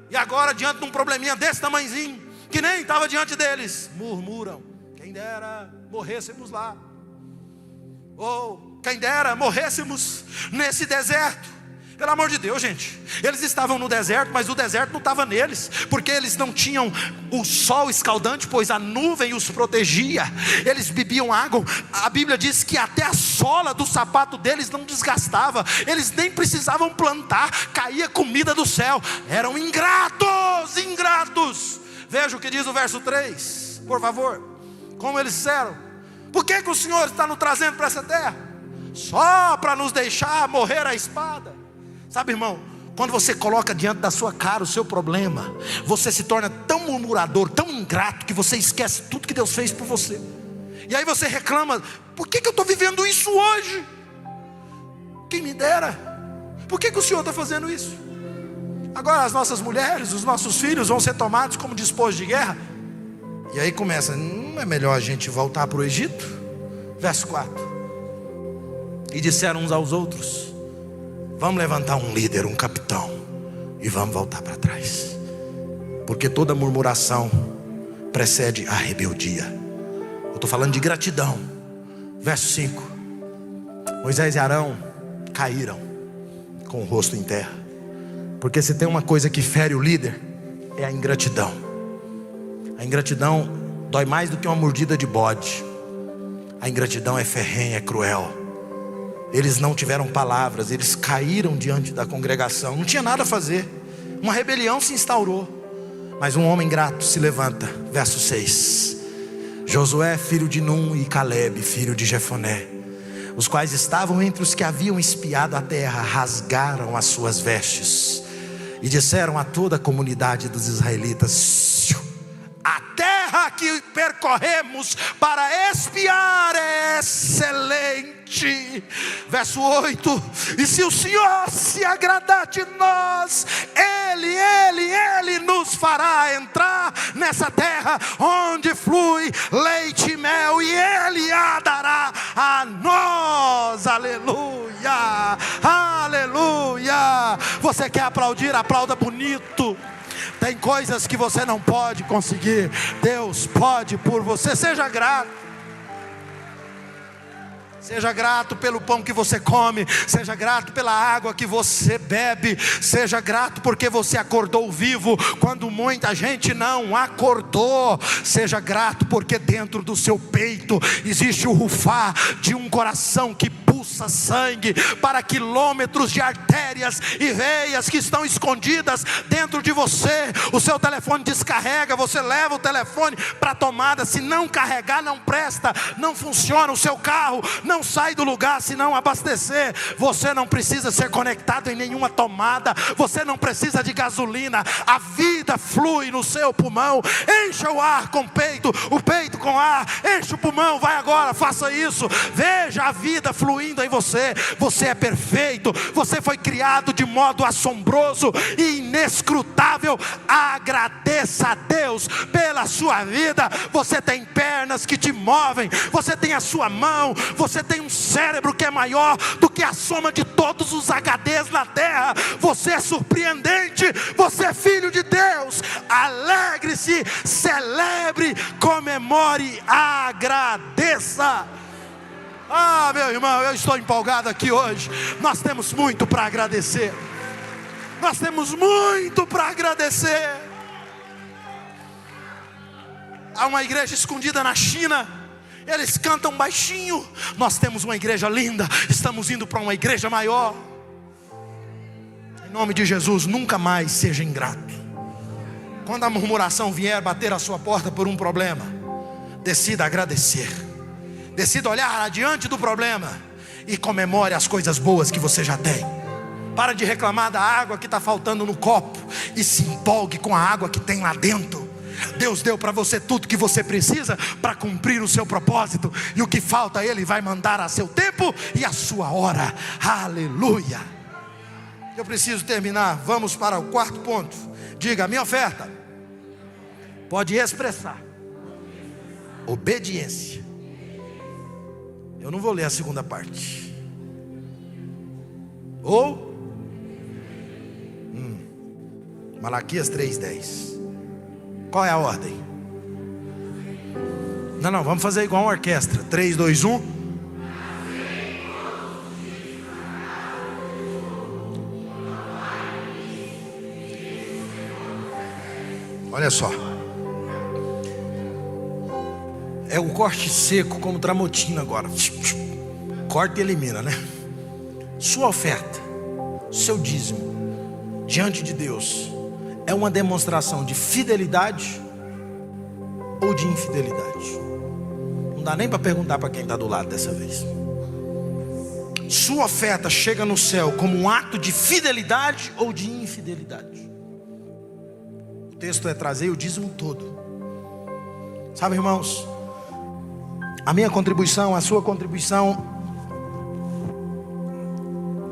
E agora, diante de um probleminha desse tamanhozinho, que nem estava diante deles, murmuram: quem dera morrêssemos lá. Ou quem dera morrêssemos nesse deserto. Pelo amor de Deus, gente, eles estavam no deserto, mas o deserto não estava neles, porque eles não tinham o sol escaldante, pois a nuvem os protegia. Eles bebiam água. A Bíblia diz que até a sola do sapato deles não desgastava. Eles nem precisavam plantar, caía comida do céu. Eram ingratos, ingratos. Veja o que diz o verso 3, por favor. Como eles disseram: por que o Senhor está nos trazendo para essa terra? Só para nos deixar morrer à espada. Sabe, irmão, quando você coloca diante da sua cara o seu problema, você se torna tão murmurador, tão ingrato, que você esquece tudo que Deus fez por você. E aí você reclama: por que eu estou vivendo isso hoje? Quem me dera. Por que o Senhor está fazendo isso? Agora as nossas mulheres, os nossos filhos vão ser tomados como despojos de guerra. E aí começa: não é melhor a gente voltar para o Egito? Verso 4. E disseram uns aos outros: vamos levantar um líder, um capitão, e vamos voltar para trás. Porque toda murmuração precede a rebeldia. Eu estou falando de gratidão. Verso 5. Moisés e Arão caíram com o rosto em terra. Porque se tem uma coisa que fere o líder, é a ingratidão. A ingratidão dói mais do que uma mordida de bode. A ingratidão é ferrenha, é cruel. Eles não tiveram palavras, eles caíram diante da congregação. Não tinha nada a fazer. Uma rebelião se instaurou. Mas um homem grato se levanta. Verso 6. Josué, filho de Num, e Caleb, filho de Jefoné, os quais estavam entre os que haviam espiado a terra, rasgaram as suas vestes e disseram a toda a comunidade dos israelitas: a terra que percorremos para espiar é excelente. Verso 8. E se o Senhor se agradar de nós, Ele nos fará entrar nessa terra onde flui leite e mel, e Ele a dará a nós. Aleluia, aleluia. Você quer aplaudir? Aplauda bonito. Tem coisas que você não pode conseguir, Deus pode por você. Seja grato. Seja grato pelo pão que você come. Seja grato pela água que você bebe. Seja grato porque você acordou vivo quando muita gente não acordou. Seja grato porque dentro do seu peito existe o rufar de um coração que pulsa pulsa sangue para quilômetros de artérias e veias que estão escondidas dentro de você. O seu telefone descarrega, você leva o telefone para a tomada, se não carregar não presta, não funciona. O seu carro não sai do lugar se não abastecer. Você não precisa ser conectado em nenhuma tomada, você não precisa de gasolina. A vida flui no seu pulmão. Encha o ar com o peito com ar, enche o pulmão, vai agora, faça isso. Veja a vida fluindo em você. Você é perfeito, você foi criado de modo assombroso e inescrutável. Agradeça a Deus pela sua vida. Você tem pernas que te movem, você tem a sua mão, você tem um cérebro que é maior do que a soma de todos os HDs na terra. Você é surpreendente, você é filho de Deus. Alegre-se, celebre, comemore, agradeça. Ah, meu irmão, eu estou empolgado aqui hoje. Nós temos muito para agradecer. Nós temos muito para agradecer. Há uma igreja escondida na China, eles cantam baixinho. Nós temos uma igreja linda, estamos indo para uma igreja maior. Em nome de Jesus, nunca mais seja ingrato. Quando a murmuração vier bater a sua porta por um problema, decida agradecer. Decida olhar adiante do problema e comemore as coisas boas que você já tem. Para de reclamar da água que está faltando no copo e se empolgue com a água que tem lá dentro. Deus deu para você tudo que você precisa para cumprir o seu propósito, e o que falta Ele vai mandar a seu tempo e a sua hora. Aleluia. Eu preciso terminar, vamos para o quarto ponto. Diga: a minha oferta pode expressar obediência. Eu não vou ler a segunda parte. Ou Malaquias 3:10. Qual é a ordem? Não, vamos fazer igual uma orquestra. 3, 2, 1. Olha só. É o corte seco como Tramontina agora. Corta e elimina, né? Sua oferta, seu dízimo diante de Deus é uma demonstração de fidelidade ou de infidelidade? Não dá nem para perguntar para quem está do lado dessa vez. Sua oferta chega no céu como um ato de fidelidade ou de infidelidade? O texto é trazer o dízimo todo. Sabe, irmãos, a minha contribuição, a sua contribuição,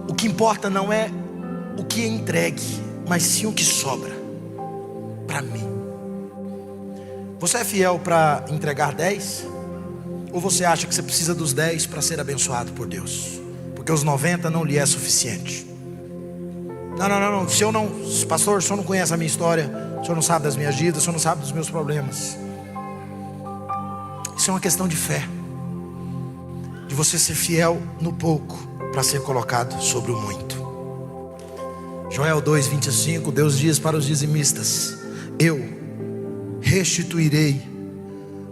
o que importa não é o que é entregue, mas sim o que sobra para mim. Você é fiel para entregar 10? Ou você acha que você precisa dos 10 para ser abençoado por Deus? Porque os 90 não lhe é suficiente. Não. Se eu não, pastor, o senhor não conhece a minha história, o senhor não sabe das minhas dívidas, o senhor não sabe dos meus problemas. Isso é uma questão de fé, de você ser fiel no pouco para ser colocado sobre o muito. Joel 2:25, Deus diz para os dizimistas: eu restituirei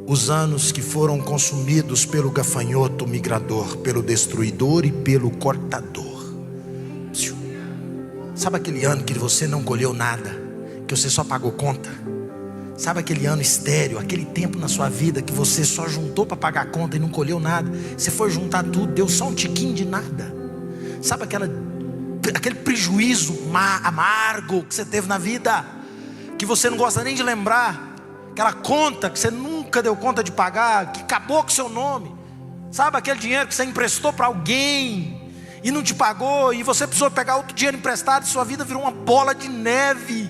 os anos que foram consumidos pelo gafanhoto migrador, pelo destruidor e pelo cortador. Sabe aquele ano que você não colheu nada, que você só pagou conta? Sabe aquele ano estéril, aquele tempo na sua vida que você só juntou para pagar a conta e não colheu nada? Você foi juntar tudo, deu só um tiquinho de nada. Sabe aquele prejuízo amargo que você teve na vida, que você não gosta nem de lembrar? Aquela conta que você nunca deu conta de pagar, que acabou com o seu nome. Sabe aquele dinheiro que você emprestou para alguém e não te pagou, e você precisou pegar outro dinheiro emprestado, e sua vida virou uma bola de neve,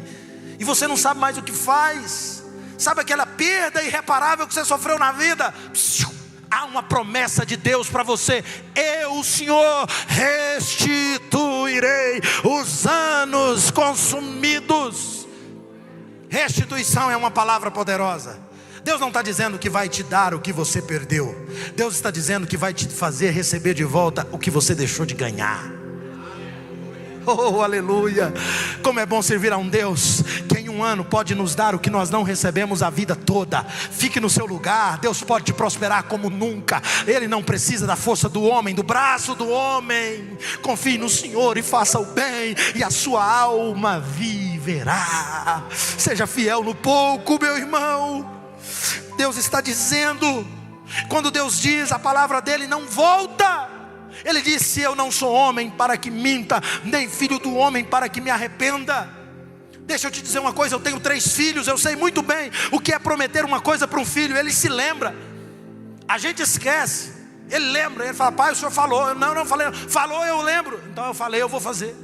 e você não sabe mais o que faz? Sabe aquela perda irreparável que você sofreu na vida? Há uma promessa de Deus para você: eu, o Senhor, restituirei os anos consumidos. Restituição é uma palavra poderosa. Deus não está dizendo que vai te dar o que você perdeu. Deus está dizendo que vai te fazer receber de volta o que você deixou de ganhar. Oh, aleluia. Como é bom servir a um Deus que em um ano pode nos dar o que nós não recebemos a vida toda. Fique no seu lugar. Deus pode te prosperar como nunca. Ele não precisa da força do homem, do braço do homem. Confie no Senhor e faça o bem, e a sua alma viverá. Seja fiel no pouco, meu irmão. Deus está dizendo, quando Deus diz, a palavra dele não volta. Ele disse: eu não sou homem para que minta, nem filho do homem para que me arrependa. Deixa eu te dizer uma coisa, eu tenho 3 filhos, eu sei muito bem o que é prometer uma coisa para um filho. Ele se lembra, a gente esquece. Ele lembra, ele fala: pai, o senhor falou. Eu não falei, falou, eu lembro. Então eu falei, eu vou fazer.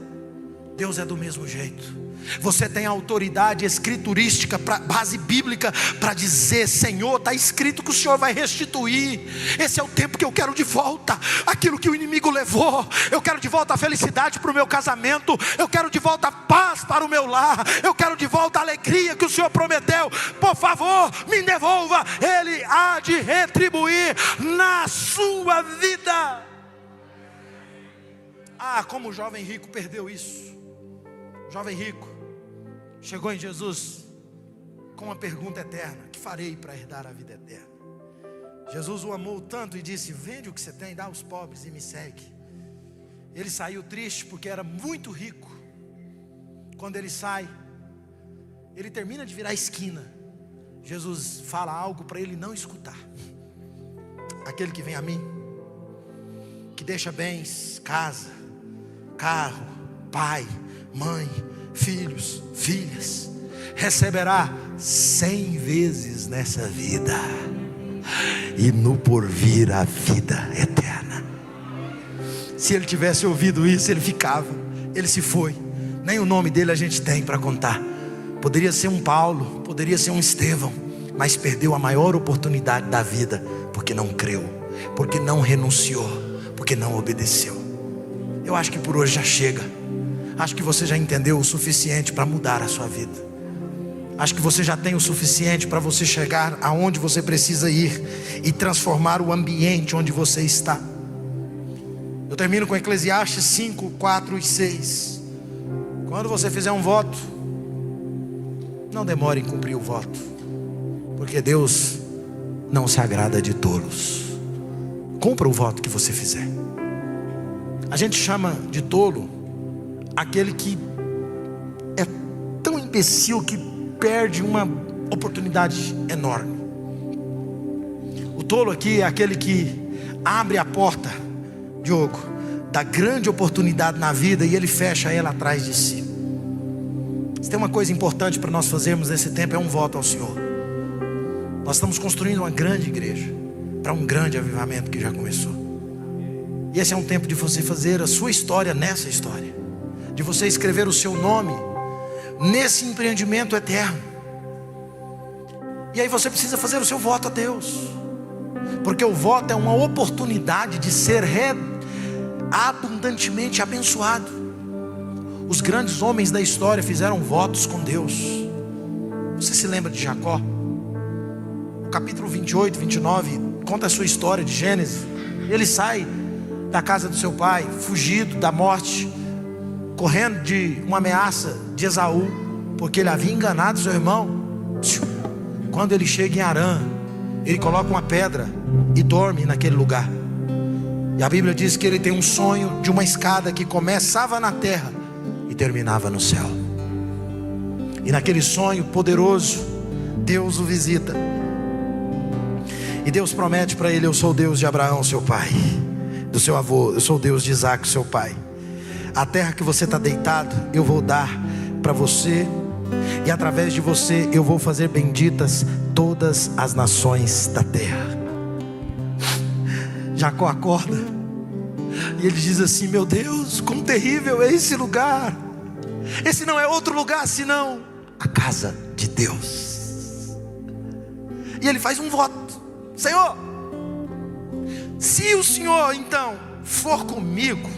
Deus é do mesmo jeito. Você tem autoridade escriturística, base bíblica, para dizer: Senhor, está escrito que o Senhor vai restituir. Esse é o tempo que eu quero de volta aquilo que o inimigo levou. Eu quero de volta a felicidade para o meu casamento. Eu quero de volta a paz para o meu lar. Eu quero de volta a alegria que o Senhor prometeu. Por favor, me devolva. Ele há de retribuir na sua vida. Ah, como o jovem rico perdeu isso. O jovem rico chegou em Jesus com uma pergunta eterna: que farei para herdar a vida eterna? Jesus o amou tanto e disse: vende o que você tem, dá aos pobres e me segue. Ele saiu triste porque era muito rico. Quando ele sai, ele termina de virar a esquina. Jesus fala algo para ele não escutar: aquele que vem a mim, que deixa bens, casa, carro, pai, mãe, filhos, filhas, receberá 100 vezes nessa vida, e no porvir a vida eterna. Se ele tivesse ouvido isso, ele ficava. Ele se foi. Nem o nome dele a gente tem para contar. Poderia ser um Paulo, poderia ser um Estevão, mas perdeu a maior oportunidade da vida, porque não creu, porque não renunciou, porque não obedeceu. Eu acho que por hoje já chega. Acho que você já entendeu o suficiente para mudar a sua vida. Acho que você já tem o suficiente para você chegar aonde você precisa ir e transformar o ambiente onde você está. Eu termino com Eclesiastes 5, 4 e 6. Quando você fizer um voto, não demore em cumprir o voto, porque Deus não se agrada de tolos. Cumpra o voto que você fizer. A gente chama de tolo aquele que é tão imbecil que perde uma oportunidade enorme. O tolo aqui é aquele que abre a porta, Diogo, da grande oportunidade na vida, e ele fecha ela atrás de si. Se tem uma coisa importante para nós fazermos nesse tempo, é um voto ao Senhor. Nós estamos construindo uma grande igreja para um grande avivamento que já começou. E esse é um tempo de você fazer a sua história nessa história, de você escrever o seu nome nesse empreendimento eterno. E aí você precisa fazer o seu voto a Deus, porque o voto é uma oportunidade de ser abundantemente abençoado. Os grandes homens da história fizeram votos com Deus. Você se lembra de Jacó? O capítulo 28, 29 conta a sua história de Gênesis. Ele sai da casa do seu pai, fugido da morte, correndo de uma ameaça de Esaú, porque ele havia enganado seu irmão. Quando ele chega em Harã, ele coloca uma pedra e dorme naquele lugar. E a Bíblia diz que ele tem um sonho de uma escada que começava na terra e terminava no céu. E naquele sonho poderoso, Deus o visita, e Deus promete para ele: eu sou o Deus de Abraão, seu pai, do seu avô, eu sou o Deus de Isaac, seu pai. A terra que você está deitado, eu vou dar para você, e através de você eu vou fazer benditas todas as nações da terra. Jacó acorda e ele diz assim: meu Deus, como terrível é esse lugar. Esse não é outro lugar senão a casa de Deus. E ele faz um voto: Senhor, se o Senhor então for comigo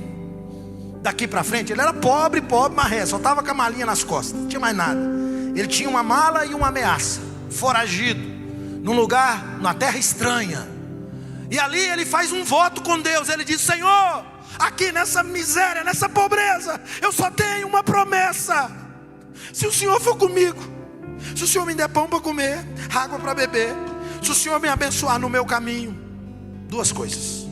daqui para frente. Ele era pobre, marré, só estava com a malinha nas costas, não tinha mais nada. Ele tinha uma mala e uma ameaça, foragido, num lugar, numa terra estranha. E ali ele faz um voto com Deus. Ele diz: Senhor, aqui nessa miséria, nessa pobreza, eu só tenho uma promessa: se o Senhor for comigo, se o Senhor me der pão para comer, água para beber, se o Senhor me abençoar no meu caminho, duas coisas: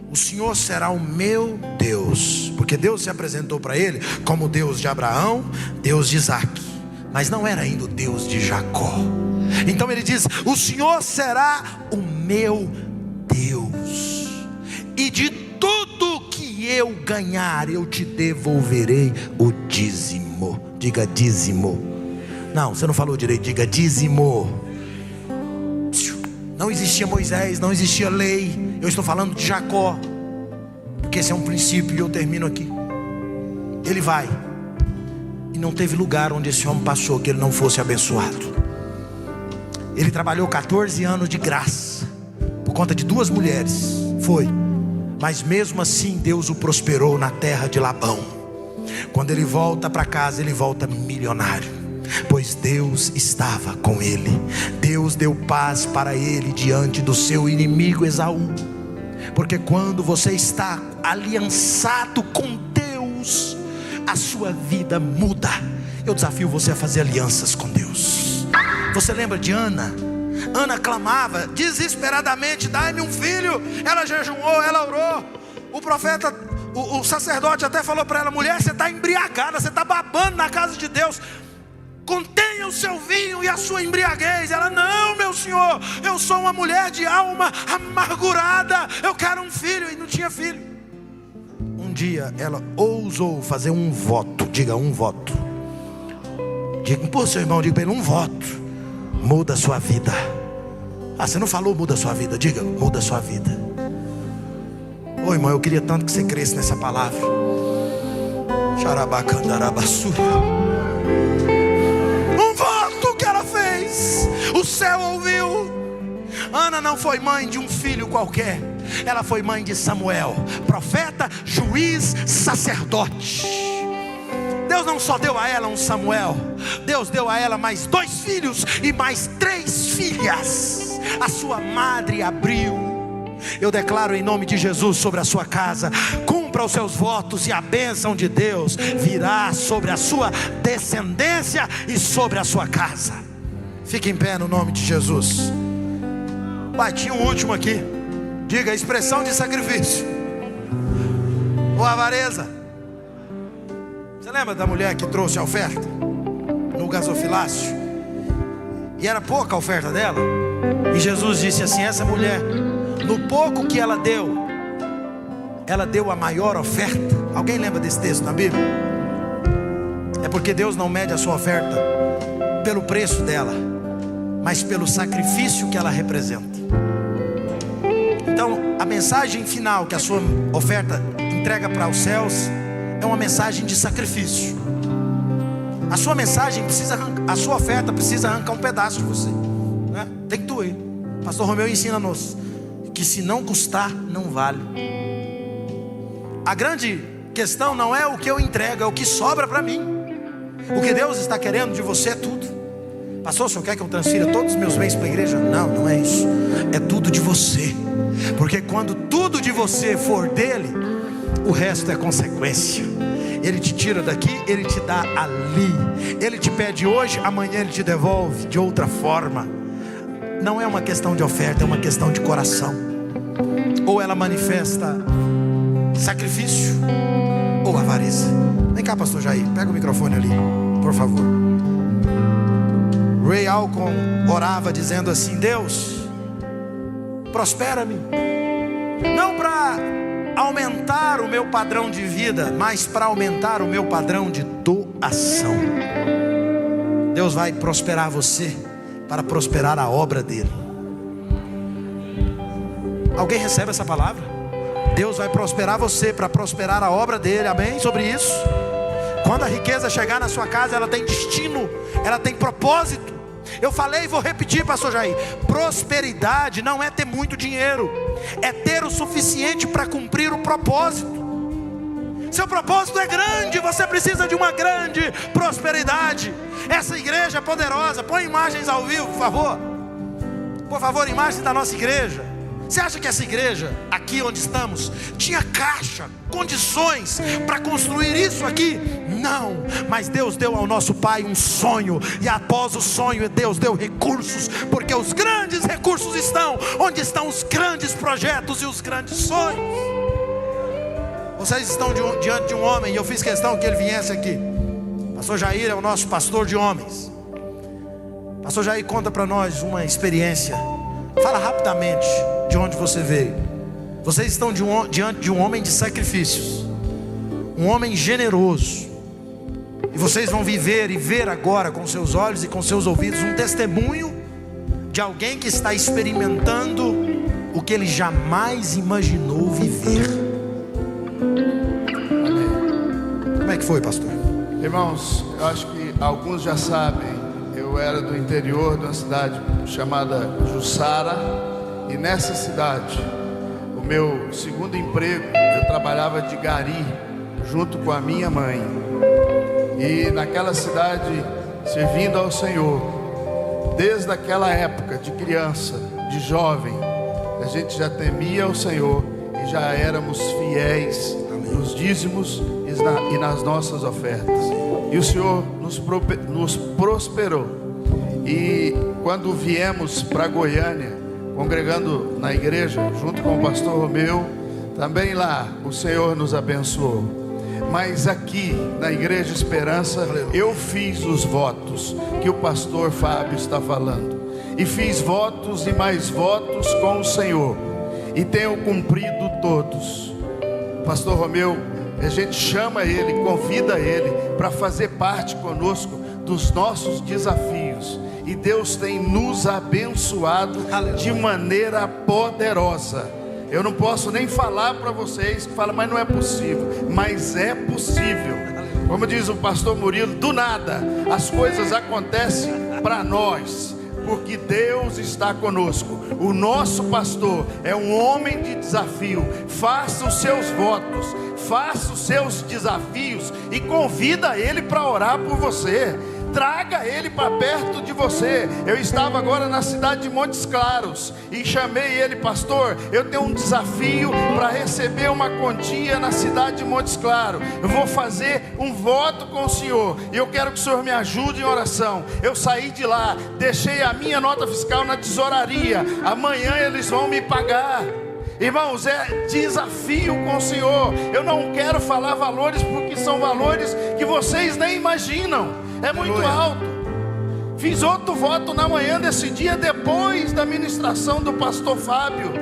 o Senhor será o meu Deus, porque Deus se apresentou para ele como Deus de Abraão, Deus de Isaac, mas não era ainda o Deus de Jacó. Então ele diz: o Senhor será o meu Deus, e de tudo que eu ganhar, eu te devolverei o dízimo. Diga dízimo. Não, você não falou direito, diga dízimo. Não existia Moisés, não existia lei. Eu estou falando de Jacó, porque esse é um princípio e eu termino aqui. Ele vai, e não teve lugar onde esse homem passou que ele não fosse abençoado. Ele trabalhou 14 anos de graça, por conta de 2 mulheres, foi. Mas mesmo assim Deus o prosperou na terra de Labão. Quando ele volta para casa, ele volta milionário, pois Deus estava com ele. Deus deu paz para ele diante do seu inimigo Esaú. Porque quando você está aliançado com Deus, a sua vida muda. Eu desafio você a fazer alianças com Deus. Você lembra de Ana? Ana clamava desesperadamente: dai-me um filho. Ela jejuou, ela orou. O profeta, o sacerdote até falou para ela: mulher, você está embriagada, você está babando na casa de Deus, contenha o seu vinho e a sua embriaguez. Ela: não, meu senhor, eu sou uma mulher de alma amargurada, eu quero um filho. E não tinha filho. Um dia ela ousou fazer um voto. Diga, um voto. Diga para o seu irmão, diga para ele: um voto muda a sua vida. Ah, você não falou muda a sua vida. Diga, muda a sua vida. Ô irmão, eu queria tanto que você cresça nessa palavra. Xarabacandarabassura. Um voto que ela fez, o céu ouviu. Ana não foi mãe de um filho qualquer, ela foi mãe de Samuel, profeta, juiz, sacerdote. Deus não só deu a ela um Samuel, Deus deu a ela mais 2 filhos e mais 3 filhas. A sua madre abriu. Eu declaro em nome de Jesus sobre a sua casa: cumpra os seus votos e a bênção de Deus virá sobre a sua descendência e sobre a sua casa. Fique em pé no nome de Jesus. Pai, tinha um último aqui. Diga, expressão de sacrifício ou avareza. Você lembra da mulher que trouxe a oferta no gasofilácio? E era pouca a oferta dela. E Jesus disse assim: essa mulher, no pouco que ela deu a maior oferta. Alguém lembra desse texto na Bíblia? É porque Deus não mede a sua oferta pelo preço dela, mas pelo sacrifício que ela representa. Então, a mensagem final que a sua oferta entrega para os céus é uma mensagem de sacrifício. A sua mensagem precisa a sua oferta precisa arrancar um pedaço de você, né? Tem que doer. Pastor Romeu ensina-nos que se não custar, não vale. A grande questão não é o que eu entrego, é o que sobra para mim. O que Deus está querendo de você é tudo. Pastor, o senhor quer que eu transfira todos os meus bens para a igreja? Não, não é isso. É tudo de você. Porque quando tudo de você for dele, o resto é consequência. Ele te tira daqui, ele te dá ali. Ele te pede hoje, amanhã ele te devolve de outra forma. Não é uma questão de oferta, é uma questão de coração. Ou ela manifesta sacrifício ou avareza. Vem cá, pastor Jair, pega o microfone ali, por favor. Ray Alcon orava dizendo assim: Deus, prospera-me, não para aumentar o meu padrão de vida, mas para aumentar o meu padrão de doação. Deus vai prosperar você para prosperar a obra dele. Alguém recebe essa palavra? Deus vai prosperar você para prosperar a obra dele. Amém? Sobre isso. Quando a riqueza chegar na sua casa, ela tem destino, ela tem propósito. Eu falei e vou repetir, pastor Jair: prosperidade não é ter muito dinheiro, é ter o suficiente para cumprir o propósito. Seu propósito é grande, você precisa de uma grande prosperidade. Essa igreja é poderosa. Põe imagens ao vivo, por favor. Por favor, imagens da nossa igreja. Você acha que essa igreja, aqui onde estamos, tinha caixa, condições para construir isso aqui? Não, mas Deus deu ao nosso pai um sonho, e após o sonho Deus deu recursos, porque os grandes recursos estão onde estão os grandes projetos e os grandes sonhos. Vocês estão diante de um homem, e eu fiz questão que ele viesse aqui. Pastor Jair é o nosso pastor de homens. Pastor Jair, conta para nós uma experiência. Fala rapidamente de onde você veio. Vocês estão diante de um homem de sacrifícios, um homem generoso, e vocês vão viver e ver agora com seus olhos e com seus ouvidos um testemunho de alguém que está experimentando o que ele jamais imaginou viver. Amém. Como é que foi, pastor? Irmãos, eu acho que alguns já sabem. Eu era do interior de uma cidade chamada Jussara, e nessa cidade, o meu segundo emprego, eu trabalhava de gari, junto com a minha mãe, e naquela cidade, servindo ao Senhor, desde aquela época, de criança, de jovem, a gente já temia o Senhor, e já éramos fiéis nos dízimos e nas nossas ofertas, e o Senhor nos prosperou. E quando viemos para Goiânia, congregando na igreja, junto com o pastor Romeu, também lá o Senhor nos abençoou. Mas aqui na Igreja Esperança, eu fiz os votos que o pastor Fábio está falando, e fiz votos e mais votos com o Senhor, e tenho cumprido todos. Pastor Romeu, a gente chama ele, convida ele para fazer parte conosco dos nossos desafios, e Deus tem nos abençoado de maneira poderosa. Eu não posso nem falar para vocês que falam, mas não é possível. Mas é possível. Como diz o pastor Murilo, do nada as coisas acontecem para nós, porque Deus está conosco. O nosso pastor é um homem de desafio. Faça os seus votos, faça os seus desafios e convida ele para orar por você. Traga ele para perto de você. Eu estava agora na cidade de Montes Claros e chamei ele, pastor, eu tenho um desafio para receber uma quantia na cidade de Montes Claros. Eu vou fazer um voto com o senhor e eu quero que o senhor me ajude em oração. Eu saí de lá, deixei a minha nota fiscal na tesouraria. Amanhã eles vão me pagar. Irmãos, é desafio com o Senhor. Eu não quero falar valores, porque são valores que vocês nem imaginam. É muito alto. Fiz outro voto na manhã desse dia, depois da ministração do pastor Fábio.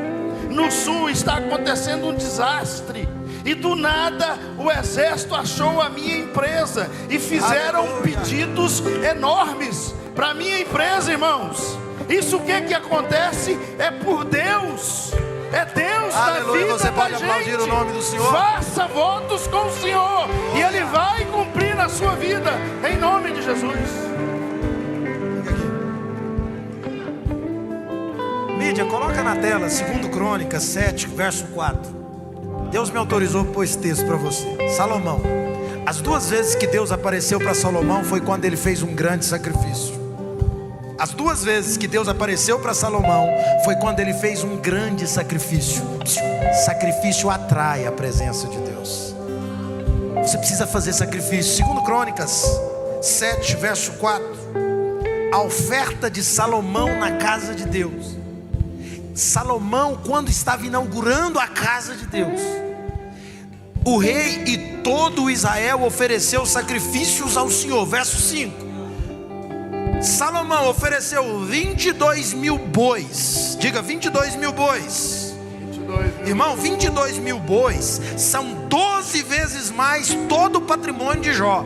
No sul está acontecendo um desastre, e do nada o exército achou a minha empresa e fizeram pedidos enormes para a minha empresa, irmãos. Isso o que acontece? É por Deus. É Deus na vida você pode da aplaudir gente. o nome do Senhor. Faça votos com o Senhor, e Ele vai cumprir na sua vida, em nome de Jesus. Mídia, coloca na tela 2 Crônicas 7, verso 4. Deus me autorizou para pôr esse texto para você. Salomão. As 2 vezes que Deus apareceu para Salomão foi quando ele fez um grande sacrifício. As 2 vezes que Deus apareceu para Salomão foi quando ele fez um grande sacrifício. Sacrifício atrai a presença de Deus. Você precisa fazer sacrifício. 2 Crônicas 7, verso 4. A oferta de Salomão na casa de Deus. Salomão, quando estava inaugurando a casa de Deus, o rei e todo Israel ofereceu sacrifícios ao Senhor. Verso 5. Salomão ofereceu 22 mil bois. Diga, 22 mil bois. 22 mil. Irmão, 22 mil bois são 12 vezes mais todo o patrimônio de Jó.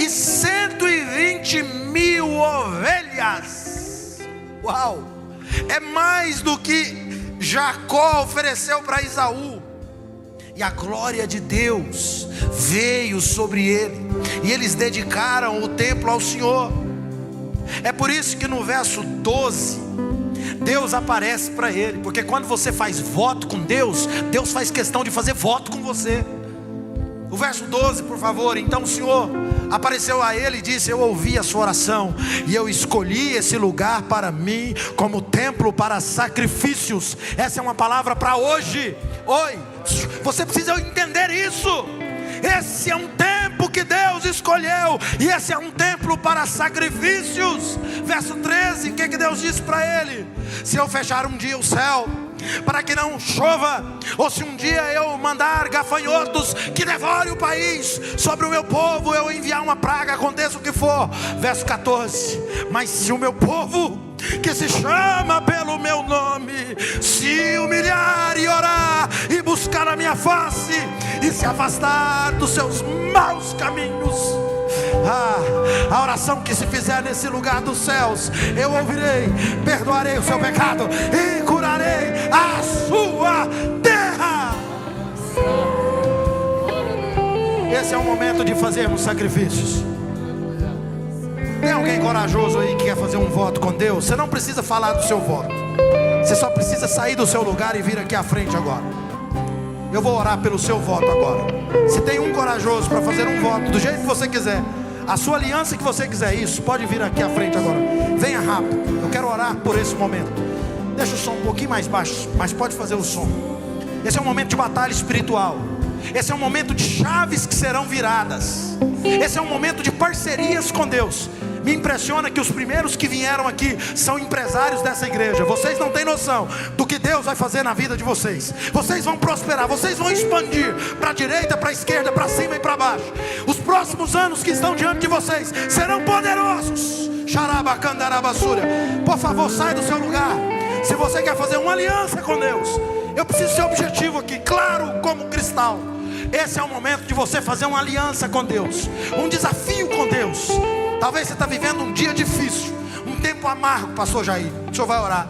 E 120 mil ovelhas. Uau! É mais do que Jacó ofereceu para Esaú. E a glória de Deus veio sobre ele, e eles dedicaram o templo ao Senhor. É por isso que no verso 12 Deus aparece para ele, porque quando você faz voto com Deus, Deus faz questão de fazer voto com você. O verso 12, por favor. Então o Senhor apareceu a ele e disse: eu ouvi a sua oração e eu escolhi esse lugar para mim como templo para sacrifícios. Essa é uma palavra para hoje. Oi, você precisa entender isso. Esse é um tempo que Deus escolheu, e esse é um templo para sacrifícios. Verso 13, o que Deus disse para ele? Se eu fechar um dia o céu para que não chova, ou se um dia eu mandar gafanhotos que devore o país, sobre o meu povo eu enviar uma praga, aconteça o que for. Verso 14, mas se o meu povo, que se chama pelo meu nome, se humilhar e orar e buscar a minha face e se afastar dos seus maus caminhos, a oração que se fizer nesse lugar dos céus, eu ouvirei, perdoarei o seu pecado e curarei a sua terra. Esse é o momento de fazermos sacrifícios. Tem alguém corajoso aí que quer fazer um voto com Deus? Você não precisa falar do seu voto, você só precisa sair do seu lugar e vir aqui à frente agora. Eu vou orar pelo seu voto agora. Se tem um corajoso para fazer um voto do jeito que você quiser, a sua aliança que você quiser, isso, pode vir aqui à frente agora. Venha rápido, eu quero orar por esse momento. Deixa o som um pouquinho mais baixo, mas pode fazer o som. Esse é um momento de batalha espiritual. Esse é um momento de chaves que serão viradas. Esse é um momento de parcerias com Deus. Me impressiona que os primeiros que vieram aqui são empresários dessa igreja. Vocês não têm noção do que Deus vai fazer na vida de vocês. Vocês vão prosperar, vocês vão expandir para a direita, para a esquerda, para cima e para baixo. Os próximos anos que estão diante de vocês serão poderosos. Por favor, sai do seu lugar. Se você quer fazer uma aliança com Deus, eu preciso ser objetivo aqui, claro como cristal. Esse é o momento de você fazer uma aliança com Deus, um desafio com Deus. Talvez você está vivendo um dia difícil, um tempo amargo, pastor Jair. O senhor vai orar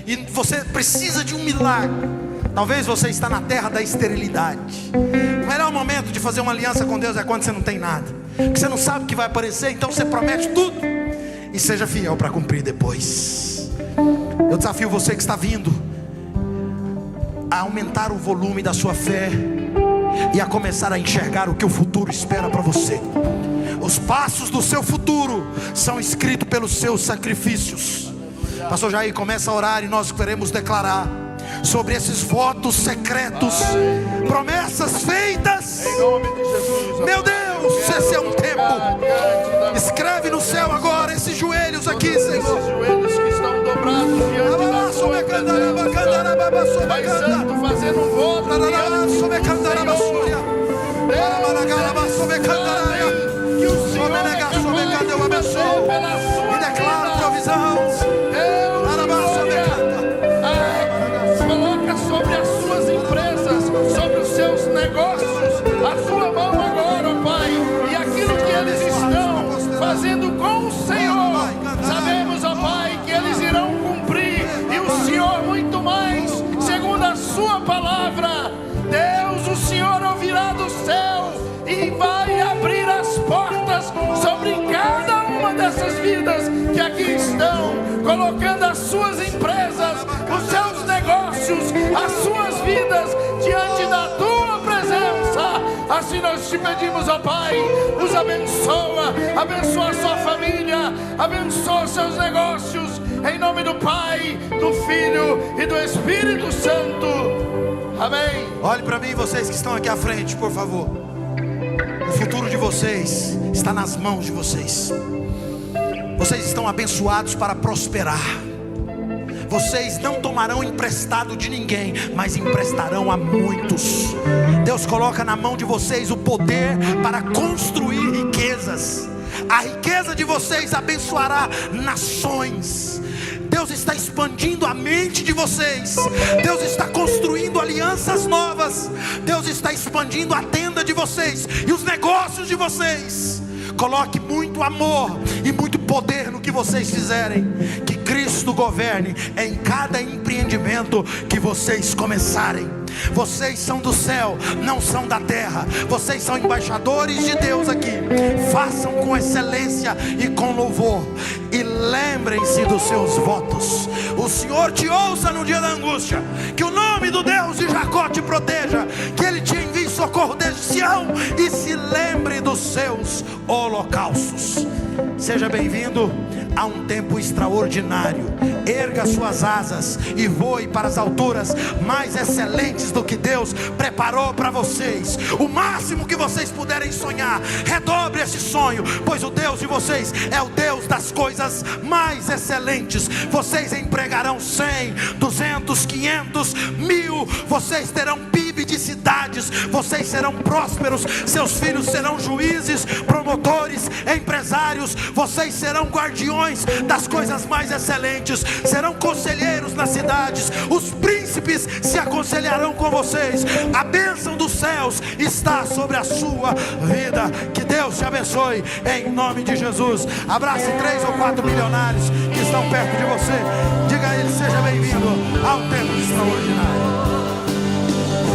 e você precisa de um milagre. Talvez você está na terra da esterilidade. O melhor momento de fazer uma aliança com Deus é quando você não tem nada, que você não sabe o que vai aparecer. Então você promete tudo e seja fiel para cumprir depois. Eu desafio você que está vindo a aumentar o volume da sua fé e a começar a enxergar o que o futuro espera para você. Os passos do seu futuro são escritos pelos seus sacrifícios. Pastor Jair, começa a orar e nós queremos declarar sobre esses votos secretos, promessas feitas. Em nome de Jesus. Meu Deus, esse é um tempo. Escreve no céu agora esses joelhos aqui, Senhor. Esses joelhos que estão dobrados diante da sua presença. Pai Santo, fazendo um voto diante do Senhor. Que o Senhor é capaz de fazer pela sua e declara provisão. Coloca sobre as suas empresas, sobre os seus negócios, a sua mão agora, ó Pai. E aquilo que eles estão fazendo com o Senhor, sabemos, ó Pai, que eles irão cumprir. E o Senhor muito mais, segundo a sua palavra. Deus, o Senhor ouvirá do céu e vai abrir as portas sobre cada uma dessas vidas que aqui estão, colocando as suas empresas, os seus negócios, as suas vidas diante da tua presença. Assim nós te pedimos, ó Pai, os abençoa, abençoa a sua família, abençoa seus negócios, em nome do Pai, do Filho e do Espírito Santo. Amém. Olhe para mim, vocês que estão aqui à frente, por favor. O futuro de vocês está nas mãos de vocês. Vocês estão abençoados para prosperar. Vocês não tomarão emprestado de ninguém, mas emprestarão a muitos. Deus coloca na mão de vocês o poder para construir riquezas. A riqueza de vocês abençoará nações. Deus está expandindo a mente de vocês. Deus está construindo alianças novas. Deus está expandindo a tenda de vocês e os negócios de vocês. Coloque muito amor e muito poder no que vocês fizerem. Que Cristo governe em cada empreendimento que vocês começarem. Vocês são do céu, não são da terra. Vocês são embaixadores de Deus aqui. Façam com excelência e com louvor. E lembrem-se dos seus votos. O Senhor te ouça no dia da angústia. Que o nome do Deus de Jacó te proteja. Que Ele te envie socorro socorro desde Sião e se lembre dos seus holocaustos. Seja bem-vindo a um tempo extraordinário. Erga suas asas e voe para as alturas mais excelentes do que Deus preparou para vocês. O máximo que vocês puderem sonhar, redobre esse sonho, pois o Deus de vocês é o Deus das coisas mais excelentes. Vocês empregarão 100, 200, 500, 1000. Vocês terão PIB de cidades. Vocês serão prósperos. Seus filhos serão juízes, promotores, empresários. Vocês serão guardiões das coisas mais excelentes. Serão conselheiros nas cidades. Os príncipes se aconselharão com vocês. A bênção dos céus está sobre a sua vida. Que Deus te abençoe em nome de Jesus. Abrace 3 ou 4 milionários que estão perto de você. Diga a eles: seja bem-vindo ao tempo extraordinário.